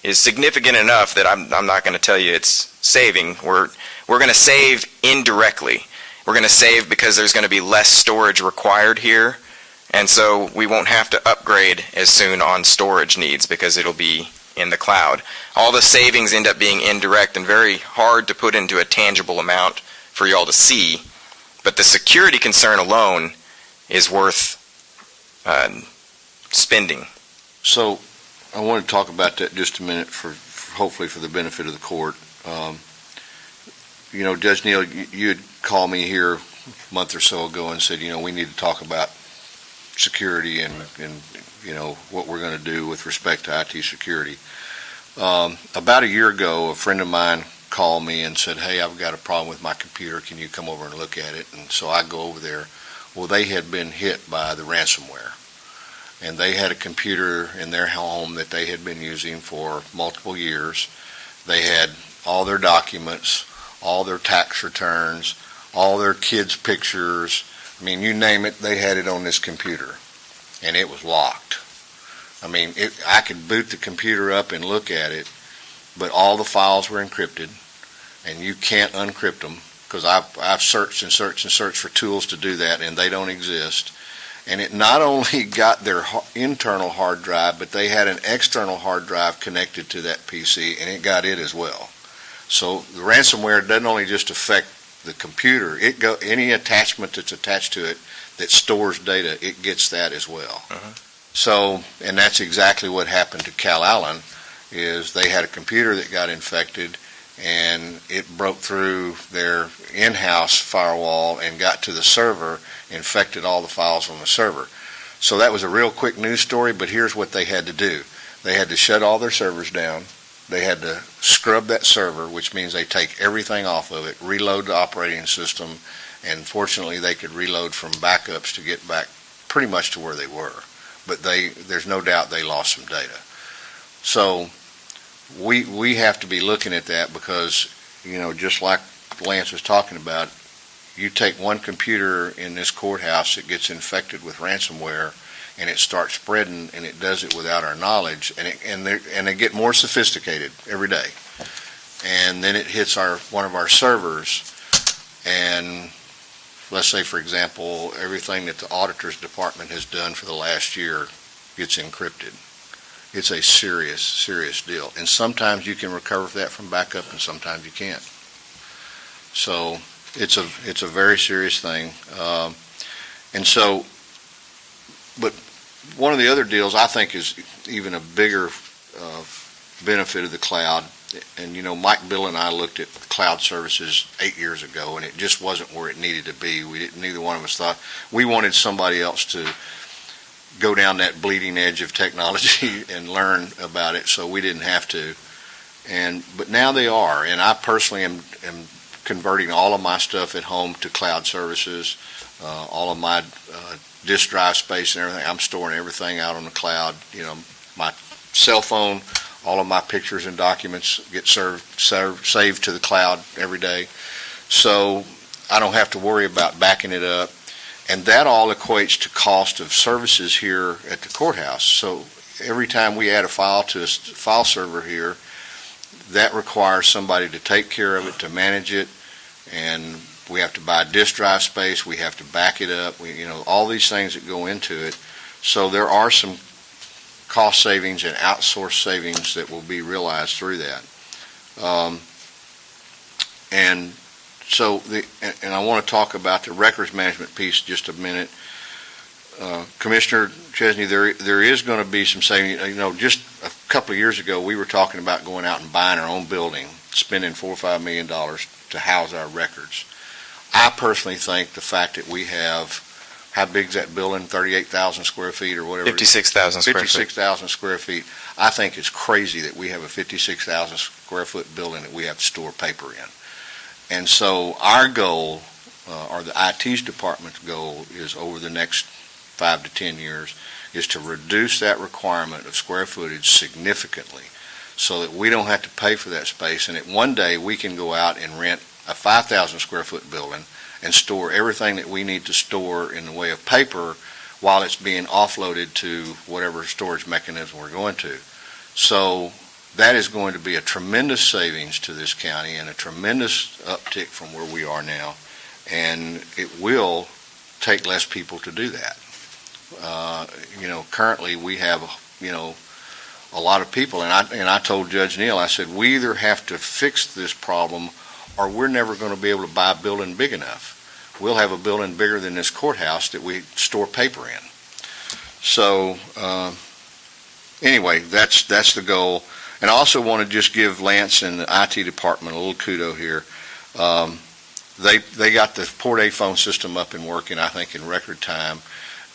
is significant enough that I'm not going to tell you it's saving. We're going to save indirectly. We're going to save because there's going to be less storage required here, and so we won't have to upgrade as soon on storage needs because it'll be in the cloud. All the savings end up being indirect and very hard to put into a tangible amount for y'all to see, but the security concern alone is worth spending. So I want to talk about that just a minute for hopefully for the benefit of the court. Judge Neal, you had called me here a month or so ago and said, we need to talk about security and what we're going to do with respect to IT security. About a year ago, a friend of mine called me and said, hey, I've got a problem with my computer. Can you come over and look at it? And so I go over there. Well, they had been hit by the ransomware. And they had a computer in their home that they had been using for multiple years. They had all their documents, all their tax returns, all their kids' pictures. I mean, you name it, they had it on this computer. And it was locked. I mean, I could boot the computer up and look at it, but all the files were encrypted, and you can't uncrypt them, because I've searched and searched and searched for tools to do that, and they don't exist. And it not only got their internal hard drive, but they had an external hard drive connected to that PC, and it got it as well. So the ransomware doesn't only just affect the computer, any attachment that's attached to it that stores data, it gets that as well. Uh-huh. So, and that's exactly what happened to Cal Allen, is they had a computer that got infected, and it broke through their in-house firewall and got to the server, infected all the files on the server. So that was a real quick news story, but here's what they had to do. They had to shut all their servers down. They had to scrub that server, which means they take everything off of it, reload the operating system, and fortunately they could reload from backups to get back pretty much to where they were. But there's no doubt they lost some data. So we have to be looking at that because, just like Lance was talking about, you take one computer in this courthouse that gets infected with ransomware, and it starts spreading, and it does it without our knowledge, and they get more sophisticated every day. And then it hits one of our servers, and let's say, for example, everything that the auditor's department has done for the last year gets encrypted. It's a serious, serious deal. And sometimes you can recover that from backup, and sometimes you can't. So it's a very serious thing. But one of the other deals I think is even a bigger benefit of the cloud. And, Mike Bill and I looked at cloud services 8 years ago, and it just wasn't where it needed to be. Neither one of us thought. We wanted somebody else to go down that bleeding edge of technology and learn about it, so we didn't have to. But now they are, and I personally am converting all of my stuff at home to cloud services, all of my disk drive space and everything. I'm storing everything out on the cloud. My cell phone, all of my pictures and documents get saved to the cloud every day. So I don't have to worry about backing it up. And that all equates to cost of services here at the courthouse. So every time we add a file to a file server here, that requires somebody to take care of it, to manage it, and we have to buy disk drive space, we have to back it up, all these things that go into it. So there are some cost savings and outsource savings that will be realized through that. And I want to talk about the records management piece just a minute. Commissioner Chesney, there is going to be some savings. Just a couple of years ago, we were talking about going out and buying our own building, spending $4 or $5 million to house our records. I personally think the fact that we have, how big is that building, 38,000 square feet or whatever? 56,000 square feet. 56,000 square feet. I think it's crazy that we have a 56,000 square foot building that we have to store paper in. And so our goal, or the IT department's goal, is over the next 5 to 10 years, is to reduce that requirement of square footage significantly so that we don't have to pay for that space, and that one day we can go out and rent a 5,000 square foot building and store everything that we need to store in the way of paper while it's being offloaded to whatever storage mechanism we're going to. So that is going to be a tremendous savings to this county and a tremendous uptick from where we are now, and it will take less people to do that. Currently we have, a lot of people, and I told Judge Neal, I said, we either have to fix this problem or we're never going to be able to buy a building big enough. We'll have a building bigger than this courthouse that we store paper in. So, anyway, that's the goal. And I also want to just give Lance and the IT department a little kudo here. They got the Port A phone system up and working, I think, in record time.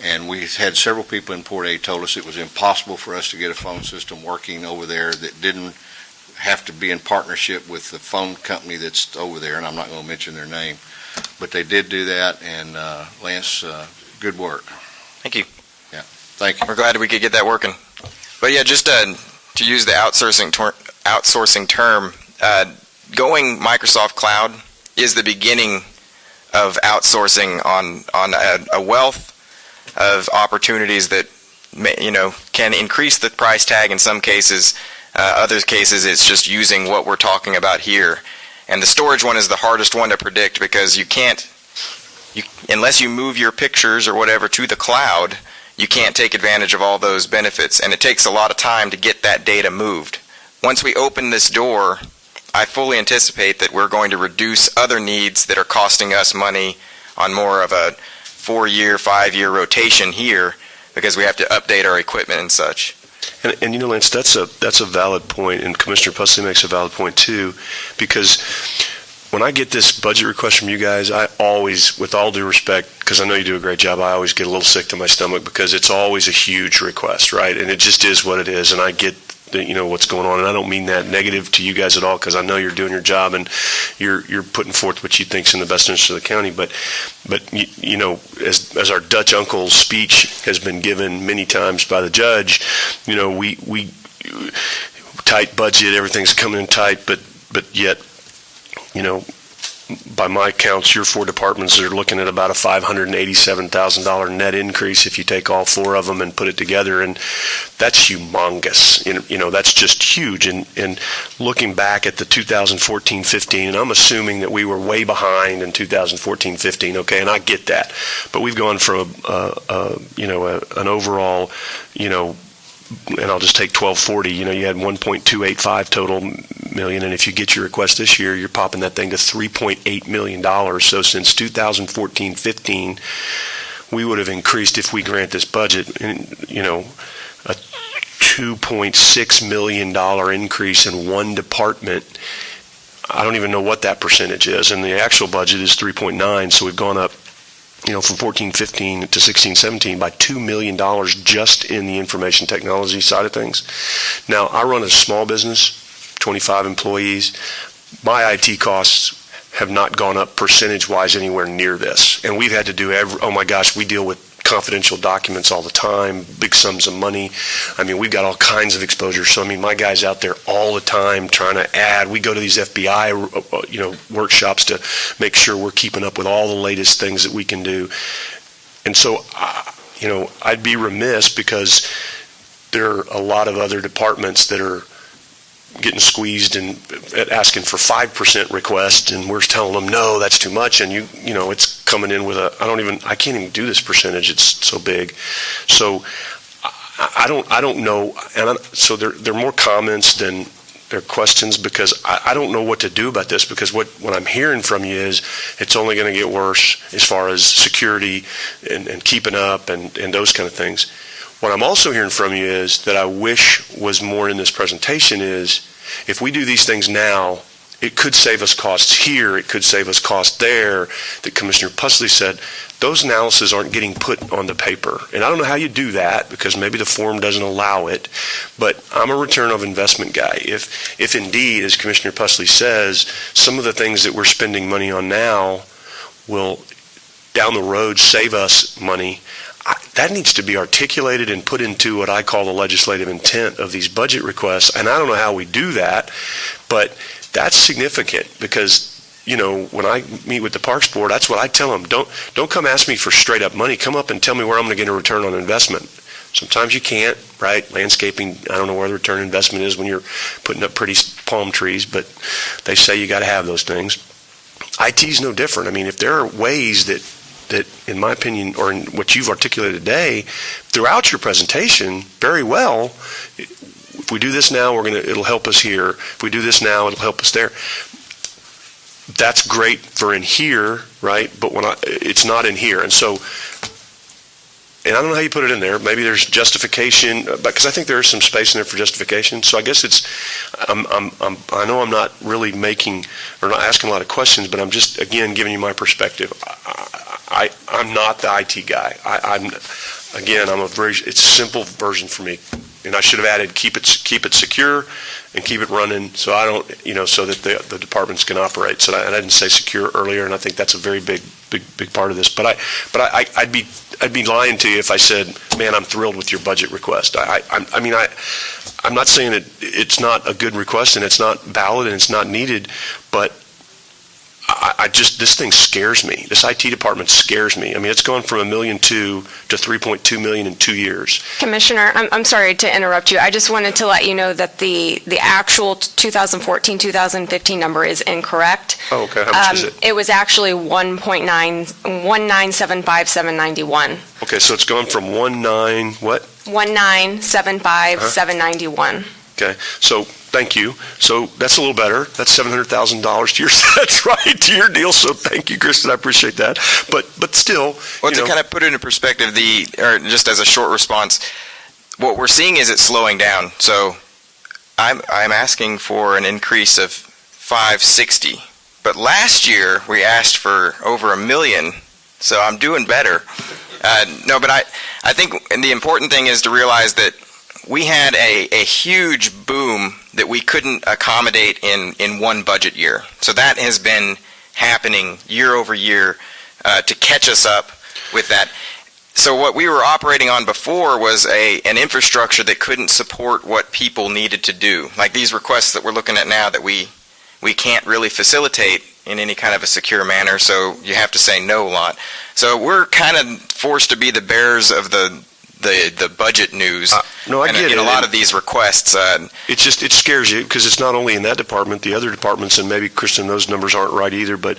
And we had several people in Port A told us it was impossible for us to get a phone system working over there that didn't have to be in partnership with the phone company that's over there, and I'm not going to mention their name. But they did do that, and Lance, good work. Thank you. Yeah, thank you. We're glad we could get that working. But yeah, just to use the outsourcing term, going Microsoft Cloud is the beginning of outsourcing on a wealth of opportunities that can increase the price tag in some cases. Other cases, it's just using what we're talking about here. And the storage one is the hardest one to predict because unless you move your pictures or whatever to the cloud, you can't take advantage of all those benefits. And it takes a lot of time to get that data moved. Once we open this door, I fully anticipate that we're going to reduce other needs that are costing us money on more of a 4-year, 5-year rotation here because we have to update our equipment and such. And Lance, that's a valid point, and Commissioner Pusley makes a valid point too, because when I get this budget request from you guys, I always, with all due respect, because I know you do a great job, I always get a little sick to my stomach because it's always a huge request, right? And it just is what it is, and I get what's going on, and I don't mean that negative to you guys at all, because I know you're doing your job and you're putting forth what you think's in the best interest of the county. But as our Dutch uncle's speech has been given many times by the judge, we tight budget, everything's coming in tight, but yet, by my counts, your 4 departments are looking at about a $587,000 net increase if you take all 4 of them and put it together, and that's humongous. That's just huge. And looking back at the 2014-15, and I'm assuming that we were way behind in 2014-15, okay, and I get that, but we've gone from an overall, and I'll just take 1240, you had 1.285 total million, and if you get your request this year, you're popping that thing to $3.8 million. So since 2014-15, we would have increased, if we grant this budget, a $2.6 million increase in one department. I don't even know what that percentage is, and the actual budget is 3.9, so we've gone up from 14-15 to 16-17 by $2 million just in the information technology side of things. Now, I run a small business, 25 employees. My IT costs have not gone up percentage-wise anywhere near this. And we've had to do we deal with confidential documents all the time, big sums of money. We've got all kinds of exposure. So, my guy's out there all the time trying to add. We go to these FBI, workshops to make sure we're keeping up with all the latest things that we can do. And so, I'd be remiss because there are a lot of other departments that are getting squeezed and asking for 5% request, and we're telling them, no, that's too much, and it's coming in with I can't even do this percentage, it's so big. So I don't know, and so they're more comments than they're questions, because I don't know what to do about this, because what I'm hearing from you is it's only going to get worse as far as security and keeping up and those kind of things. What I'm also hearing from you is that I wish was more in this presentation is, if we do these things now, it could save us costs here, it could save us costs there, that Commissioner Pusley said. Those analyses aren't getting put on the paper. And I don't know how you do that, because maybe the form doesn't allow it, but I'm a return of investment guy. If indeed, as Commissioner Pusley says, some of the things that we're spending money on now will, down the road, save us money, that needs to be articulated and put into what I call the legislative intent of these budget requests. And I don't know how we do that, but that's significant, because when I meet with the Parks Board, that's what I tell them. Don't come ask me for straight up money. Come up and tell me where I'm going to get a return on investment. Sometimes you can't, right? Landscaping, I don't know where the return on investment is when you're putting up pretty palm trees, but they say you got to have those things. IT is no different. I mean, if there are ways that, in my opinion, or in what you've articulated today, throughout your presentation, very well, if we do this now, it'll help us here. If we do this now, it'll help us there. That's great for in here, right? But it's not in here. And so, and I don't know how you put it in there. Maybe there's justification, because I think there is some space in there for justification. So I guess I know I'm not really making or not asking a lot of questions, but I'm just, again, giving you my perspective. I'm not the IT guy. I'm it's a simple version for me. And I should have added keep it secure and keep it running so I don't, so that the departments can operate. So I didn't say secure earlier, and I think that's a very big part of this. But I'd be lying to you if I said, man, I'm thrilled with your budget request. I'm not saying it's not a good request and it's not valid and it's not needed, but this thing scares me. This IT department scares me. I mean, it's gone from $1.2 million to $3.2 million in 2 years. Commissioner, I'm sorry to interrupt you. I just wanted to let you know that the actual 2014-2015 number is incorrect. Oh, okay. How much is it? It was actually 1,975,791. Okay, so it's gone from 1,975,791. Okay, so thank you. So that's a little better. That's $700,000 to your, that's right, to your deal. So thank you, Kristen. I appreciate that. But still, Well, to kind of put it in perspective, or just as a short response, what we're seeing is it's slowing down. So I'm asking for an increase of 560. But last year we asked for over $1 million, so I'm doing better. No, but I think the important thing is to realize that we had a huge boom that we couldn't accommodate in one budget year. So that has been happening year over year to catch us up with that. So what we were operating on before was an infrastructure that couldn't support what people needed to do. Like these requests that we're looking at now that we can't really facilitate in any kind of a secure manner, so you have to say no a lot. So we're kind of forced to be the bearers of the budget news. No, I get it. In a lot of these requests. It scares you because it's not only in that department, the other departments, and maybe, Kristen, those numbers aren't right either, but,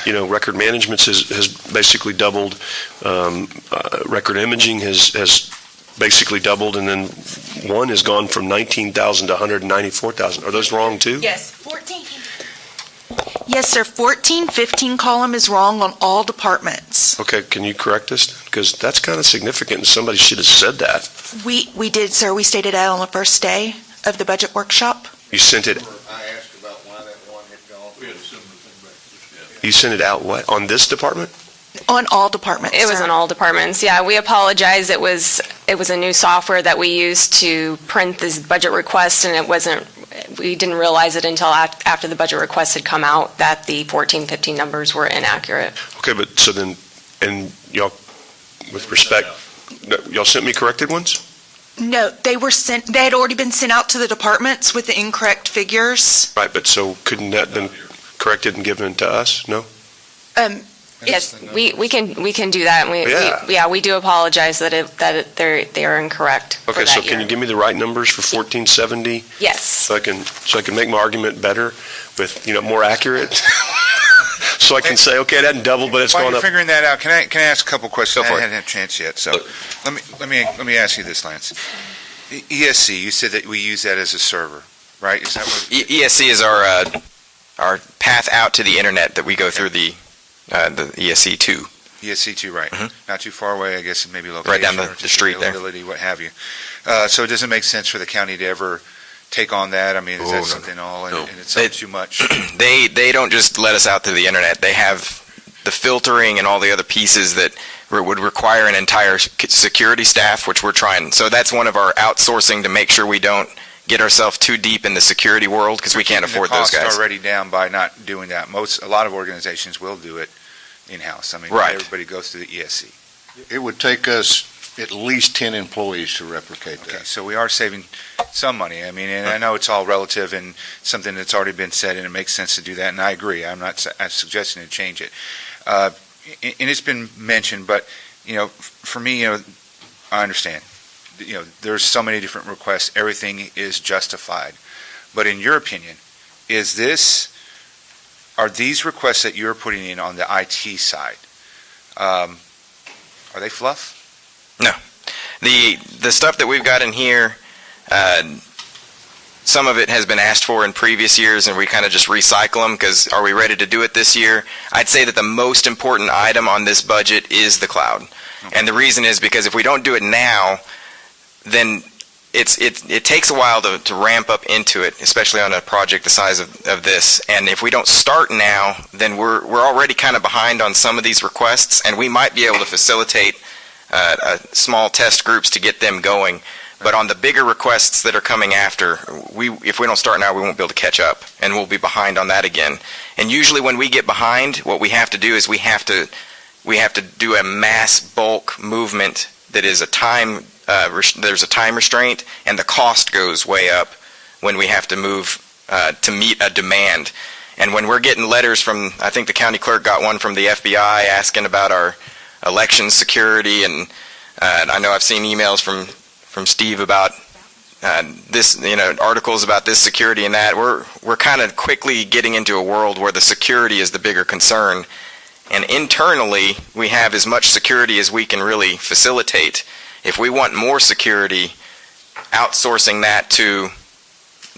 record management has basically doubled. Record imaging has basically doubled, and then one has gone from 19,000 to 194,000. Are those wrong too? Yes, 14. Yes, sir, 14-15 column is wrong on all departments. Okay, can you correct us? Because that's kind of significant, and somebody should have said that. We did, sir. We stated that on the first day of the budget workshop. You sent it, I asked about why that one had gone. you sent it out what? On this department? On all departments, It was sir. in all departments. Yeah, we apologize. It was a new software that we used to print this budget request, and we didn't realize it until after the budget request had come out that the 14-15 numbers were inaccurate. Okay, but so then, and y'all, with respect, y'all sent me corrected ones? No, they had already been sent out to the departments with the incorrect figures. Right, but so couldn't that been corrected and given to us? No? Yes, we can do that, and we do apologize that they are incorrect for Okay, that so year. can you give me the right numbers for 1470 Yes. so I can make my argument better with, more accurate? So I can say, okay, it hadn't doubled, but it's While gone you're up. figuring that out, can I ask a couple questions? Go for I it. hadn't had a chance yet, so let me ask you this, Lance. ESC, you said that we use that as a server, right? Is that what? ESC is our path out to the internet that we go through the ESC2. ESC2, right? Mhm. Not too far away, I guess, maybe location. Right down or the just street there. availability, what have you. So it doesn't make sense for the county to ever take on that? I mean, is Oh, that no. something all, No. and it's not too much? They don't just let us out to the internet. They have the filtering and all the other pieces that would require an entire security staff, which we're trying. So that's one of our outsourcing to make sure we don't get ourselves too deep in the security world because we can't afford those The guys. cost already down by not doing that. A lot of organizations will do it in-house. I mean, Right. everybody goes to the ESC. It would take us at least 10 employees to replicate Okay, that. so we are saving some money. I mean, and I know it's all relative and something that's already been said, and it makes sense to do that, and I agree. I'm suggesting to change it. And it's been mentioned, but, for me, I understand. there's so many different requests, everything is justified. But in your opinion, are these requests that you're putting in on the IT side, are they fluff? The stuff that we've got in here, some of it has been asked for in previous years, and we kind of just recycle them because are we ready to do it this year? I'd say that the most important item on this budget is the cloud. Okay. And the reason is because if we don't do it now, then it takes a while to ramp up into it, especially on a project the size of this. And if we don't start now, then we're already kind of behind on some of these requests, and we might be able to facilitate small test groups to get them going. But on the bigger requests that are coming after, if we don't start now, we won't be able to catch up, and we'll be behind on that again. And usually when we get behind, what we have to do is we have to do a mass bulk movement that is there's a time restraint, and the cost goes way up when we have to move to meet a demand. And when we're getting letters from, I think the county clerk got one from the FBI asking about our election security, and I know I've seen emails from Steve about this, articles about this security and that. We're kind of quickly getting into a world where the security is the bigger concern. And internally, we have as much security as we can really facilitate. If we want more security, outsourcing that to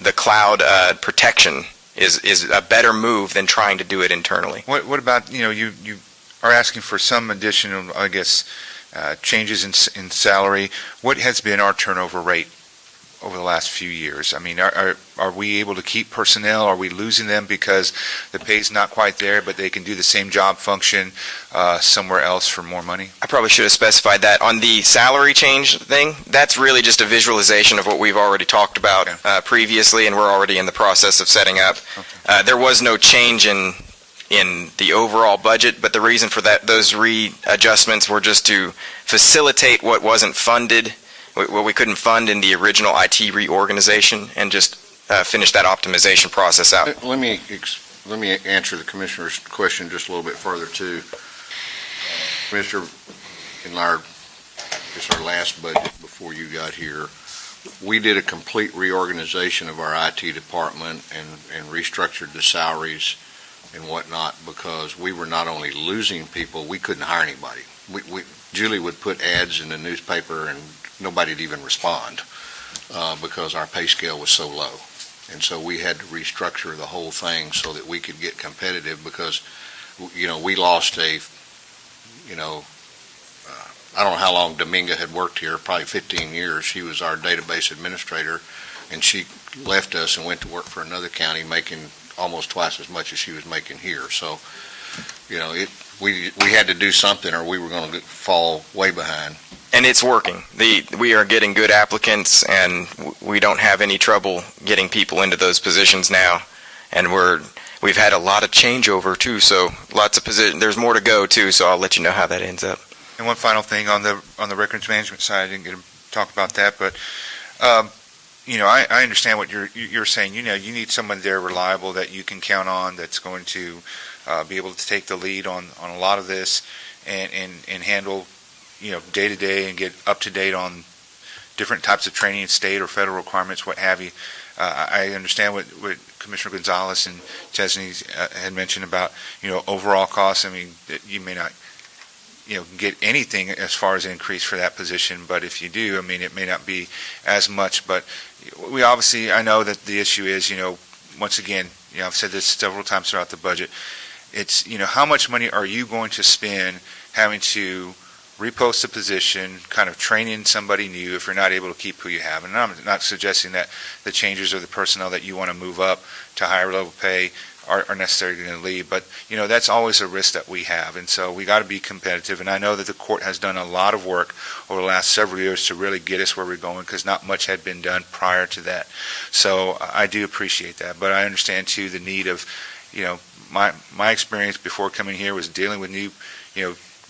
the cloud protection is a better move than trying to do it internally. What about, you are asking for some additional, I guess, changes in salary. What has been our turnover rate over the last few years? I mean, are we able to keep personnel? Are we losing them because the pay's not quite there, but they can do the same job function somewhere else for more money? I probably should have specified that. On the salary change thing, that's really just a visualization of what we've already talked about previously, and we're already in the process of setting up. Okay. There was no change in the overall budget, but the reason for those readjustments were just to facilitate what wasn't funded, what we couldn't fund in the original IT reorganization, and just finish that optimization process out. Let me answer the commissioner's question just a little bit further too. Commissioner, in our last budget before you got here, we did a complete reorganization of our IT department and restructured the salaries and whatnot, because we were not only losing people, we couldn't hire anybody. Julie would put ads in the newspaper and nobody'd even respond because our pay scale was so low. And so we had to restructure the whole thing so that we could get competitive, because, we lost I don't know how long Dominga had worked here, probably 15 years. She was our database administrator, and she left us and went to work for another county making almost twice as much as she was making here. So, we had to do something or we were going to fall way behind. And it's working. We are getting good applicants, and we don't have any trouble getting people into those positions now. And we've had a lot of changeover too, so lots of positions. There's more to go too, so I'll let you know how that ends up. And one final thing on the records management side, I didn't get to talk about that, but I understand what you're saying. You need someone there reliable that you can count on, that's going to be able to take the lead on a lot of this and handle day to day and get up to date on different types of training, state or federal requirements, what have you. I understand what Commissioner Gonzalez and Chesney had mentioned about overall costs. I mean, you may not get anything as far as an increase for that position, but if you do, I mean, it may not be as much. But we obviously, I know that the issue is, once again, I've said this several times throughout the budget, it's, how much money are you going to spend having to repost a position, kind of train in somebody new if you're not able to keep who you have. And I'm not suggesting that the changes or the personnel that you want to move up to higher level pay are necessarily going to leave, but that's always a risk that we have, and so we got to be competitive. And I know that the court has done a lot of work over the last several years to really get us where we're going, because not much had been done prior to that. So I do appreciate that, but I understand too the need of, my experience before coming here was dealing with new,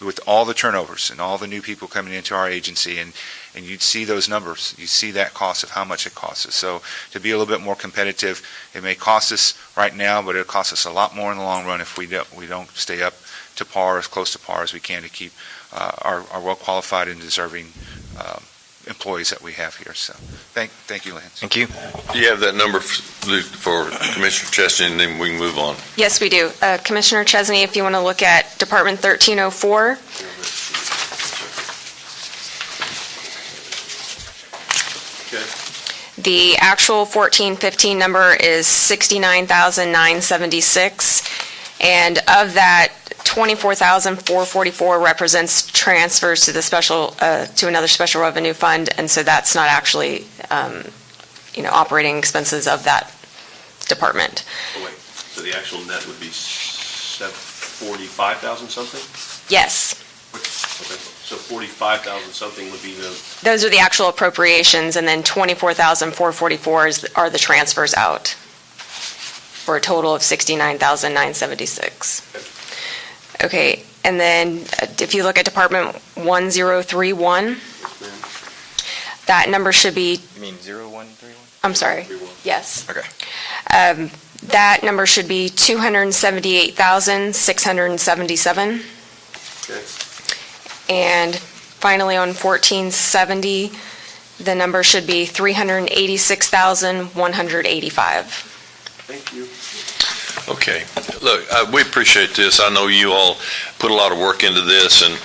with all the turnovers and all the new people coming into our agency, and you'd see those numbers, you see that cost of how much it costs us. So to be a little bit more competitive, it may cost us right now, but it'll cost us a lot more in the long run if we don't stay up to par, as close to par as we can, to keep our well qualified and deserving employees that we have here. So thank you, Lance. Thank you. Do you have that number for Commissioner Chesney, and then we can move on? Yes, we do. Commissioner Chesney, if you want to look at Department 1304, the actual 1415 number is 69,976, and of that, 24,444 represents transfers to the to another special revenue fund, and so that's not actually, operating expenses of that department. So the actual net would be 45,000 something? Yes, Okay, so 45,000 something would be the, those are the actual appropriations, and then 24,444 are the transfers out, for a total of 69,976. Okay, and then if you look at Department 1031, that number should be, You mean 0131? I'm sorry, yes. Okay. That number should be 278,677. okay. And finally, on 1470, the number should be 386,185. Thank you. Okay. Look, we appreciate this. I know you all put a lot of work into this, and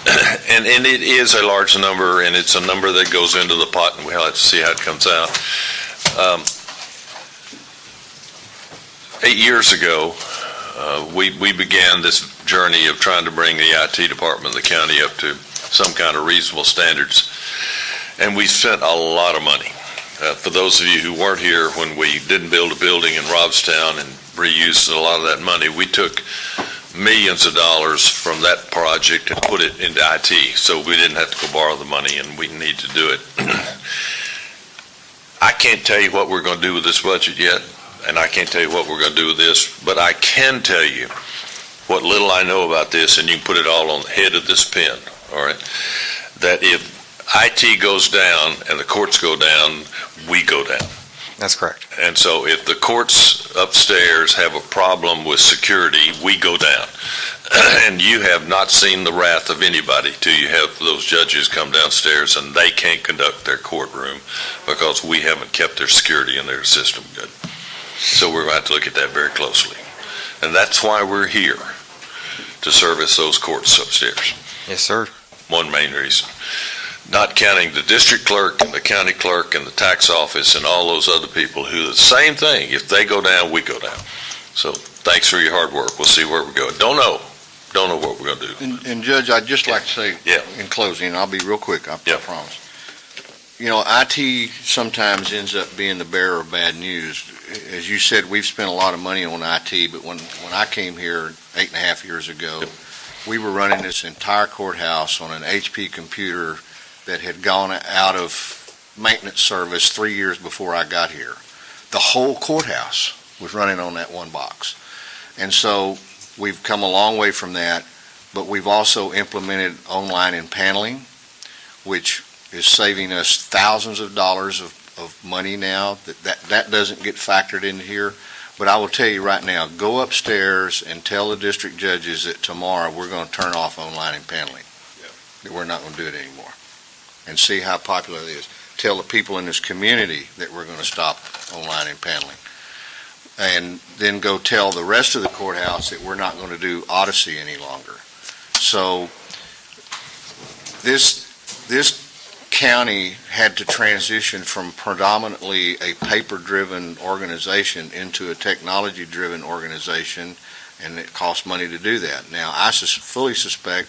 and it is a large number, and it's a number that goes into the pot, and we'll have to see how it comes out. 8 years ago, we began this journey of trying to bring the IT department of the county up to some kind of reasonable standards, and we spent a lot of money. For those of you who weren't here when we didn't build a building in Robstown and reused a lot of that money, we took millions of dollars from that project and put it into IT, so we didn't have to go borrow the money, and we need to do it. I can't tell you what we're going to do with this budget yet, and I can't tell you what we're going to do with this, but I can tell you what little I know about this, and you can put it all on the head of this pen, all right, that if IT goes down and the courts go down, we go down. That's correct. And so if the courts upstairs have a problem with security, we go down. And you have not seen the wrath of anybody till you have those judges come downstairs and they can't conduct their courtroom because we haven't kept their security in their system good. So we're going to have to look at that very closely. And that's why we're here, to service those courts upstairs. Yes, sir. One main reason. Not counting the district clerk and the county clerk and the tax office and all those other people who, the same thing, if they go down, we go down. So thanks for your hard work. We'll see where we go. Don't know what we're going to do. And Judge, I'd just like to say, Yeah. in closing, I'll be real quick, I Yeah. promise. IT sometimes ends up being the bearer of bad news. As you said, we've spent a lot of money on IT, but when I came here 8.5 years ago, we were running this entire courthouse on an HP computer that had gone out of maintenance service 3 years before I got here. The whole courthouse was running on that one box. And so we've come a long way from that, but we've also implemented online impaneling, which is saving us thousands of dollars of money now. That doesn't get factored into here. But I will tell you right now, go upstairs and tell the district judges that tomorrow we're going to turn off online impaneling. That we're not going to do it anymore. And see how popular it is. Tell the people in this community that we're going to stop online impaneling. And then go tell the rest of the courthouse that we're not going to do Odyssey any longer. So this county had to transition from predominantly a paper-driven organization into a technology-driven organization, and it costs money to do that. Now, I fully suspect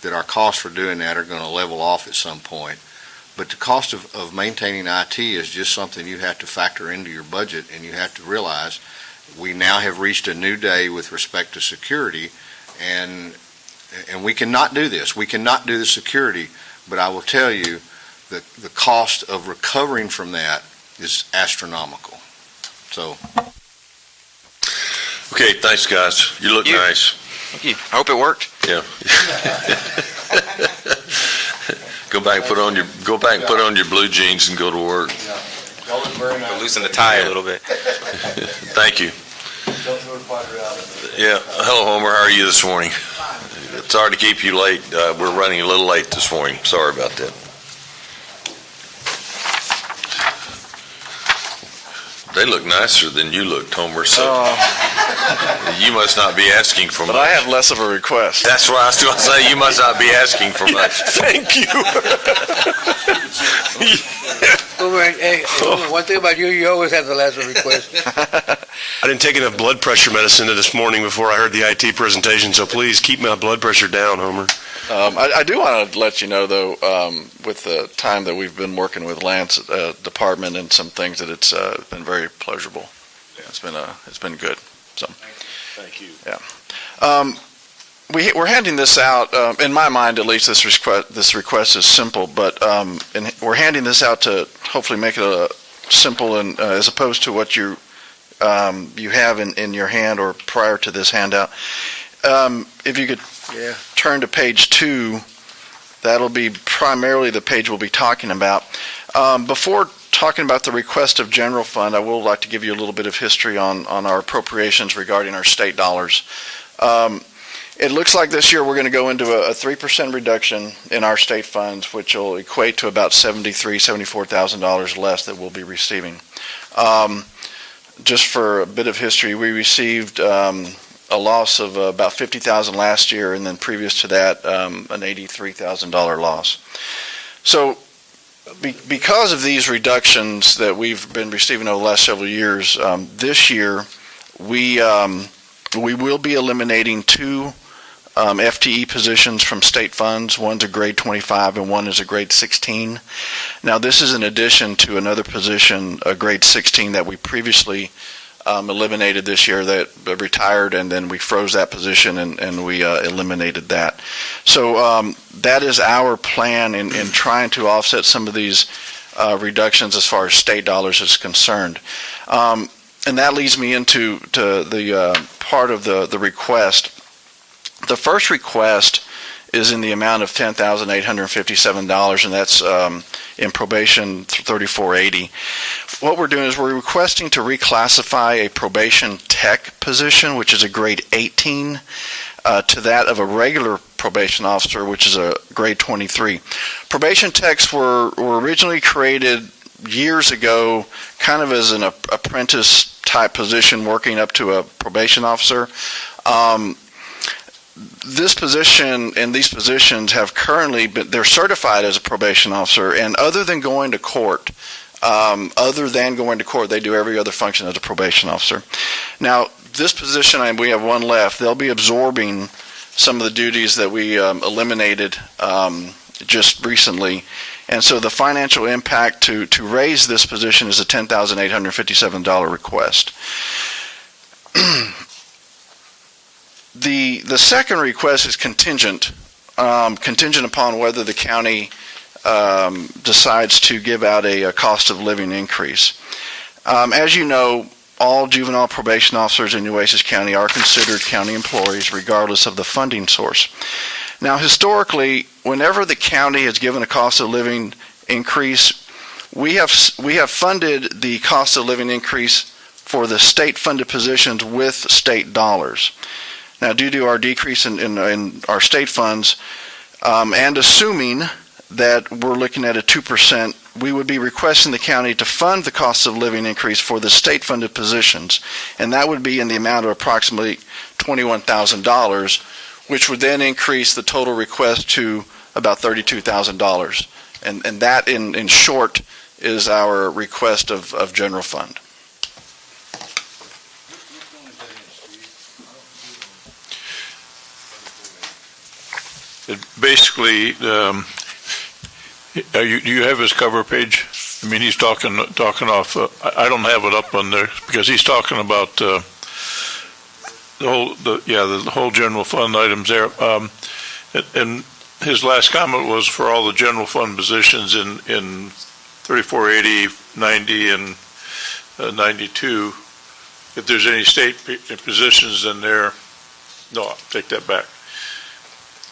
that our costs for doing that are going to level off at some point. But the cost of maintaining IT is just something you have to factor into your budget, and you have to realize we now have reached a new day with respect to security, and we cannot do this. We cannot do the security, but I will tell you that the cost of recovering from that is astronomical. So. Okay, thanks, guys. You look nice. Thank you. I hope it worked. Yeah. Go back and put on your blue jeans and go to work. Loosen the tie a little bit. Thank you. Yeah. Hello, Homer. How are you this morning? Sorry to keep you late. We're running a little late this morning. Sorry about that. They look nicer than you looked, Homer, so you must not be asking for much. But I have less of a request. That's what I was going to say. You must not be asking for much. Thank you. Hey, one thing about you always have the last request. I didn't take enough blood pressure medicine this morning before I heard the IT presentation, so please keep my blood pressure down, Homer. I do want to let you know, though, with the time that we've been working with Lance Department and some things, that it's been very pleasurable. It's been good. So, Thank you. yeah. We're handing this out. In my mind, at least, this request is simple, but we're handing this out to hopefully make it simple, and as opposed to what you have in your hand or prior to this handout. If you could turn to page 2, that'll be primarily the page we'll be talking about. Before talking about the request of general fund, I will like to give you a little bit of history on our appropriations regarding our state dollars. It looks like this year we're going to go into a 3% reduction in our state funds, which will equate to about $73,000, $74,000 less that we'll be receiving. Just for a bit of history, we received a loss of about $50,000 last year, and then previous to that, an $83,000 loss. So because of these reductions that we've been receiving over the last several years, this year we will be eliminating 2 FTE positions from state funds. One's a grade 25 and one is a grade 16. Now, this is in addition to another position, a grade 16, that we previously eliminated this year, that retired, and then we froze that position and we eliminated that. So that is our plan in trying to offset some of these reductions as far as state dollars is concerned. And that leads me into the part of the request. The first request is in the amount of $10,857, and that's in probation 3480. What we're doing is we're requesting to reclassify a probation tech position, which is a grade 18, to that of a regular probation officer, which is a grade 23. Probation techs were originally created years ago kind of as an apprentice type position, working up to a probation officer. This position and these positions have currently been, they're certified as a probation officer, and other than going to court, they do every other function as a probation officer. Now, this position, and we have one left, they'll be absorbing some of the duties that we eliminated just recently. And so the financial impact to raise this position is a $10,857 request. The second request is contingent upon whether the county decides to give out a cost of living increase. As you know, all juvenile probation officers in Nueces County are considered county employees regardless of the funding source. Now, historically, whenever the county has given a cost of living increase, we have funded the cost of living increase for the state-funded positions with state dollars. Now, due to our decrease in our state funds, and assuming that we're looking at a 2%, we would be requesting the county to fund the cost of living increase for the state-funded positions, and that would be in the amount of approximately $21,000, which would then increase the total request to about $32,000. And that, in short, is our request of general fund. Basically, do you have his cover page? I mean, he's talking off. I don't have it up on there because he's talking about the whole general fund items there. And his last comment was for all the general fund positions in 3480, 90, and 92. If there's any state positions in there, no, I'll take that back.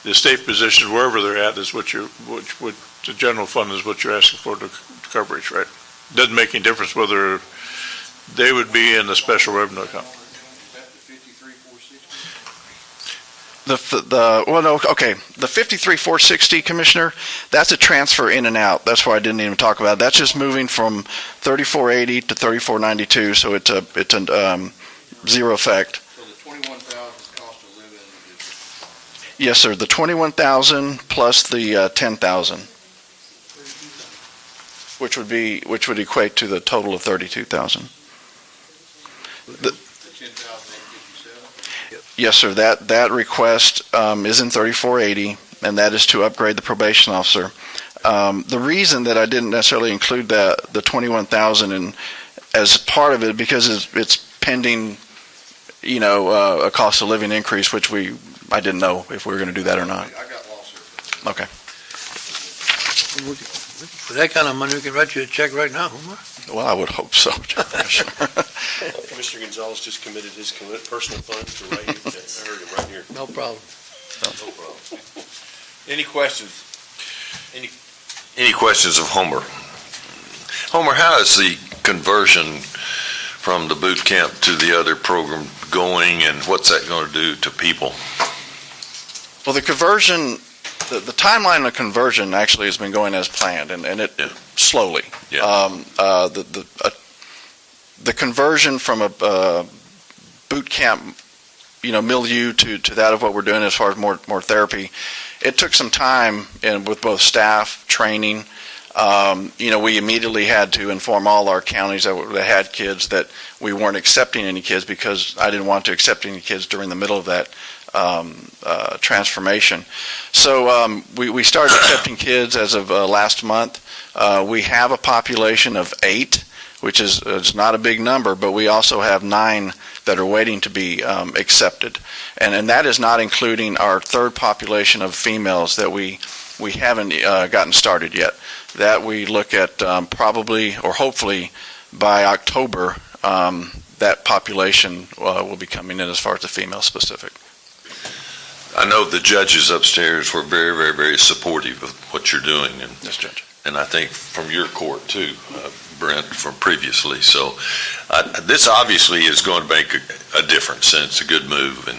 The state positions, wherever they're at, is what the general fund is what you're asking for the coverage, right? Doesn't make any difference whether they would be in the special revenue account. The 53,460, Commissioner, that's a transfer in and out. That's why I didn't even talk about it. That's just moving from 3480 to 3492, so it's a zero effect. So the 21,000 cost of living is... Yes, sir, the 21,000 plus the 10,000, which would equate to the total of 32,000. The 10,857? Yes, sir, that request is in 3480, and that is to upgrade the probation officer. The reason that I didn't necessarily include the 21,000 as part of it, because it's pending, a cost of living increase, which I didn't know if we were going to do that or not. I got lost here. Okay. For that kind of money, we can write you a check right now, Homer. Well, I would hope so, Commissioner. Commissioner Gonzalez just committed his personal funds to right here. I heard him right here. No problem. No problem. Any questions? Any questions of Homer? Homer, how is the conversion from the boot camp to the other program going, and what's that going to do to people? Well, the conversion, the timeline of conversion actually has been going as planned, and it slowly. Yeah. The conversion from a boot camp, milieu to that of what we're doing as far as more therapy, it took some time, and with both staff training. We immediately had to inform all our counties that had kids that we weren't accepting any kids, because I didn't want to accept any kids during the middle of that transformation. So we started accepting kids as of last month. We have a population of 8, which is not a big number, but we also have 9 that are waiting to be accepted. And that is not including our third population of females that we haven't gotten started yet. That we look at probably or hopefully by October, that population will be coming in as far as the female specific. I know the judges upstairs were very, very, very supportive of what you're doing, and Yes, Judge. and I think from your court too, Brent, from previously. So this obviously is going to make a difference, and it's a good move, and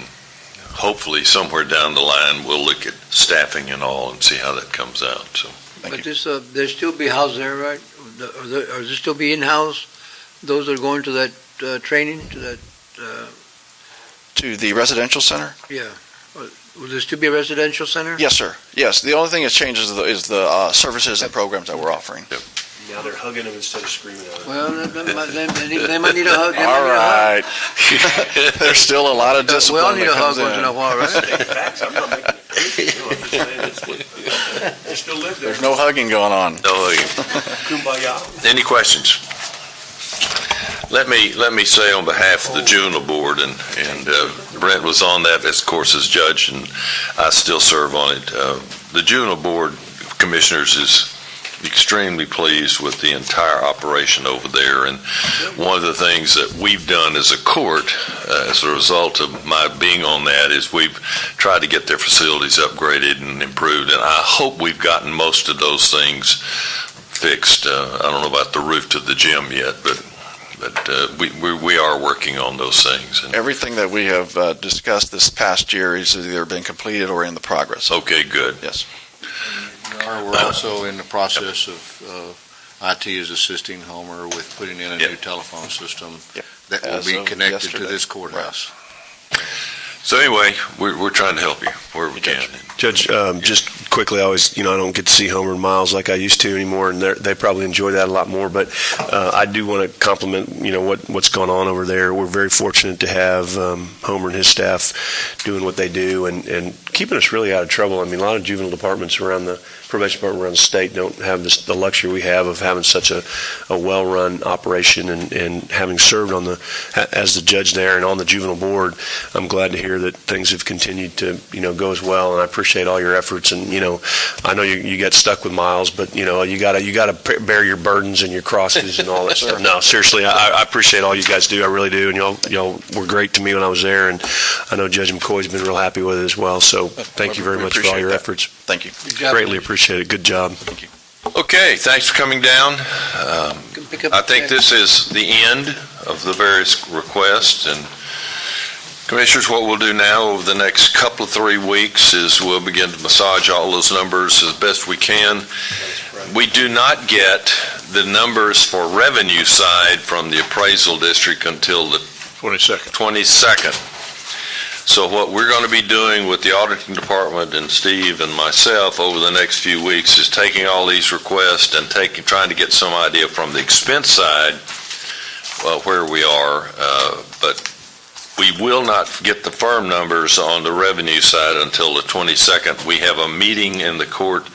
hopefully somewhere down the line we'll look at staffing and all and see how that comes out. So But there still be housed there, right? Or there still be in-house, those that are going to that training, to that, To the residential center? yeah. Will there still be a residential center? Yes, sir. Yes. The only thing that changes is the services and programs that we're offering. Now they're hugging him instead of screaming at him. Well, they might need a hug. All right. There's still a lot of We discipline all need that a hug comes once in a in. while, right? Facts, I'm not making it crazy. I'm just saying they still live there. There's no hugging going on. no, Kumbaya. any questions? Let me say on behalf of the juvenile board, and Brent was on that, of course, as judge, and I still serve on it. The juvenile board of commissioners is extremely pleased with the entire operation over there, and one of the things that we've done as a court, as a result of my being on that, is we've tried to get their facilities upgraded and improved, and I hope we've gotten most of those things fixed. I don't know about the roof to the gym yet, but we are working on those things. And Everything that we have discussed this past year has either been completed or in the progress. okay, good. Yes. We're also in the process of, IT is assisting Homer with putting in a new telephone system Yep. that will As be of connected to yesterday. this courthouse. So anyway, we're trying to help you where we can. Judge, just quickly, I don't get to see Homer and Miles like I used to anymore, and they probably enjoy that a lot more. But I do want to compliment, what's gone on over there. We're very fortunate to have Homer and his staff doing what they do and keeping us really out of trouble. I mean, a lot of juvenile departments around the probation department around the state don't have the luxury we have of having such a well-run operation, and having served as the judge there and on the juvenile board, I'm glad to hear that things have continued to go as well, and I appreciate all your efforts. And I know you got stuck with Miles, but you gotta bear your burdens and your crosses and all that stuff. No, seriously, I appreciate all you guys do. I really do, and y'all were great to me when I was there, and I know Judge McCoy's been real happy with it as well. So thank you very We much for all appreciate your that. efforts. Thank you. Good job. Greatly appreciate it. Good job. Okay, thanks for coming down. Pick up I the think check. this is the end of the various requests, and Commissioners, what we'll do now over the next couple of 3 weeks is we'll begin to massage all those numbers as best we can. We do not get the numbers for revenue side from the appraisal district until the 22nd. So what we're going to be doing with the auditing department and Steve and myself over the next few weeks is taking all these requests and trying to get some idea from the expense side where we are, but we will not get the firm numbers on the revenue side until the 22nd. We have a meeting in the court,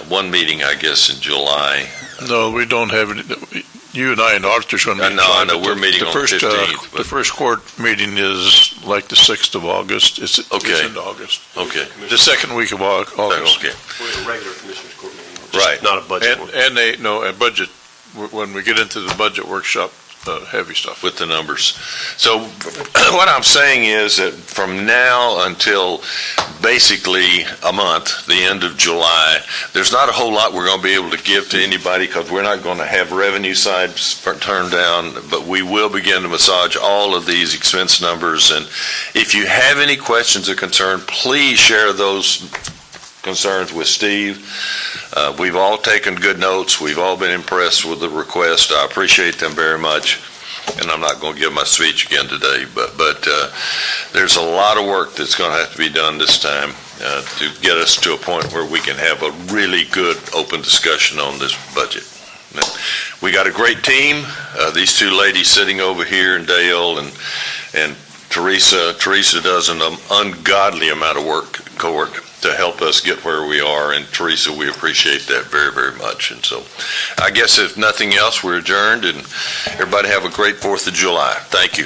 one meeting, I guess, in July. No, we don't have any. You and I and the auditors are going to meet. No, I know, we're meeting on the 15th. The first court meeting is like the 6th of August. It's in August. Okay. The second week of August. Okay. We're in a regular commissioners court meeting. Right. Not a budget one. And a budget, when we get into the budget workshop, heavy stuff. With the numbers. So what I'm saying is that from now until basically a month, the end of July, there's not a whole lot we're going to be able to give to anybody because we're not going to have revenue sides turned down, but we will begin to massage all of these expense numbers. And if you have any questions or concern, please share those concerns with Steve. We've all taken good notes. We've all been impressed with the request. I appreciate them very much. And I'm not going to give my speech again today, but there's a lot of work that's going to have to be done this time to get us to a point where we can have a really good open discussion on this budget. We got a great team. These two ladies sitting over here, and Dale and Teresa. Teresa does an ungodly amount of work in court to help us get where we are, and Teresa, we appreciate that very, very much. And so I guess if nothing else, we're adjourned, and everybody have a great 4th of July. Thank you.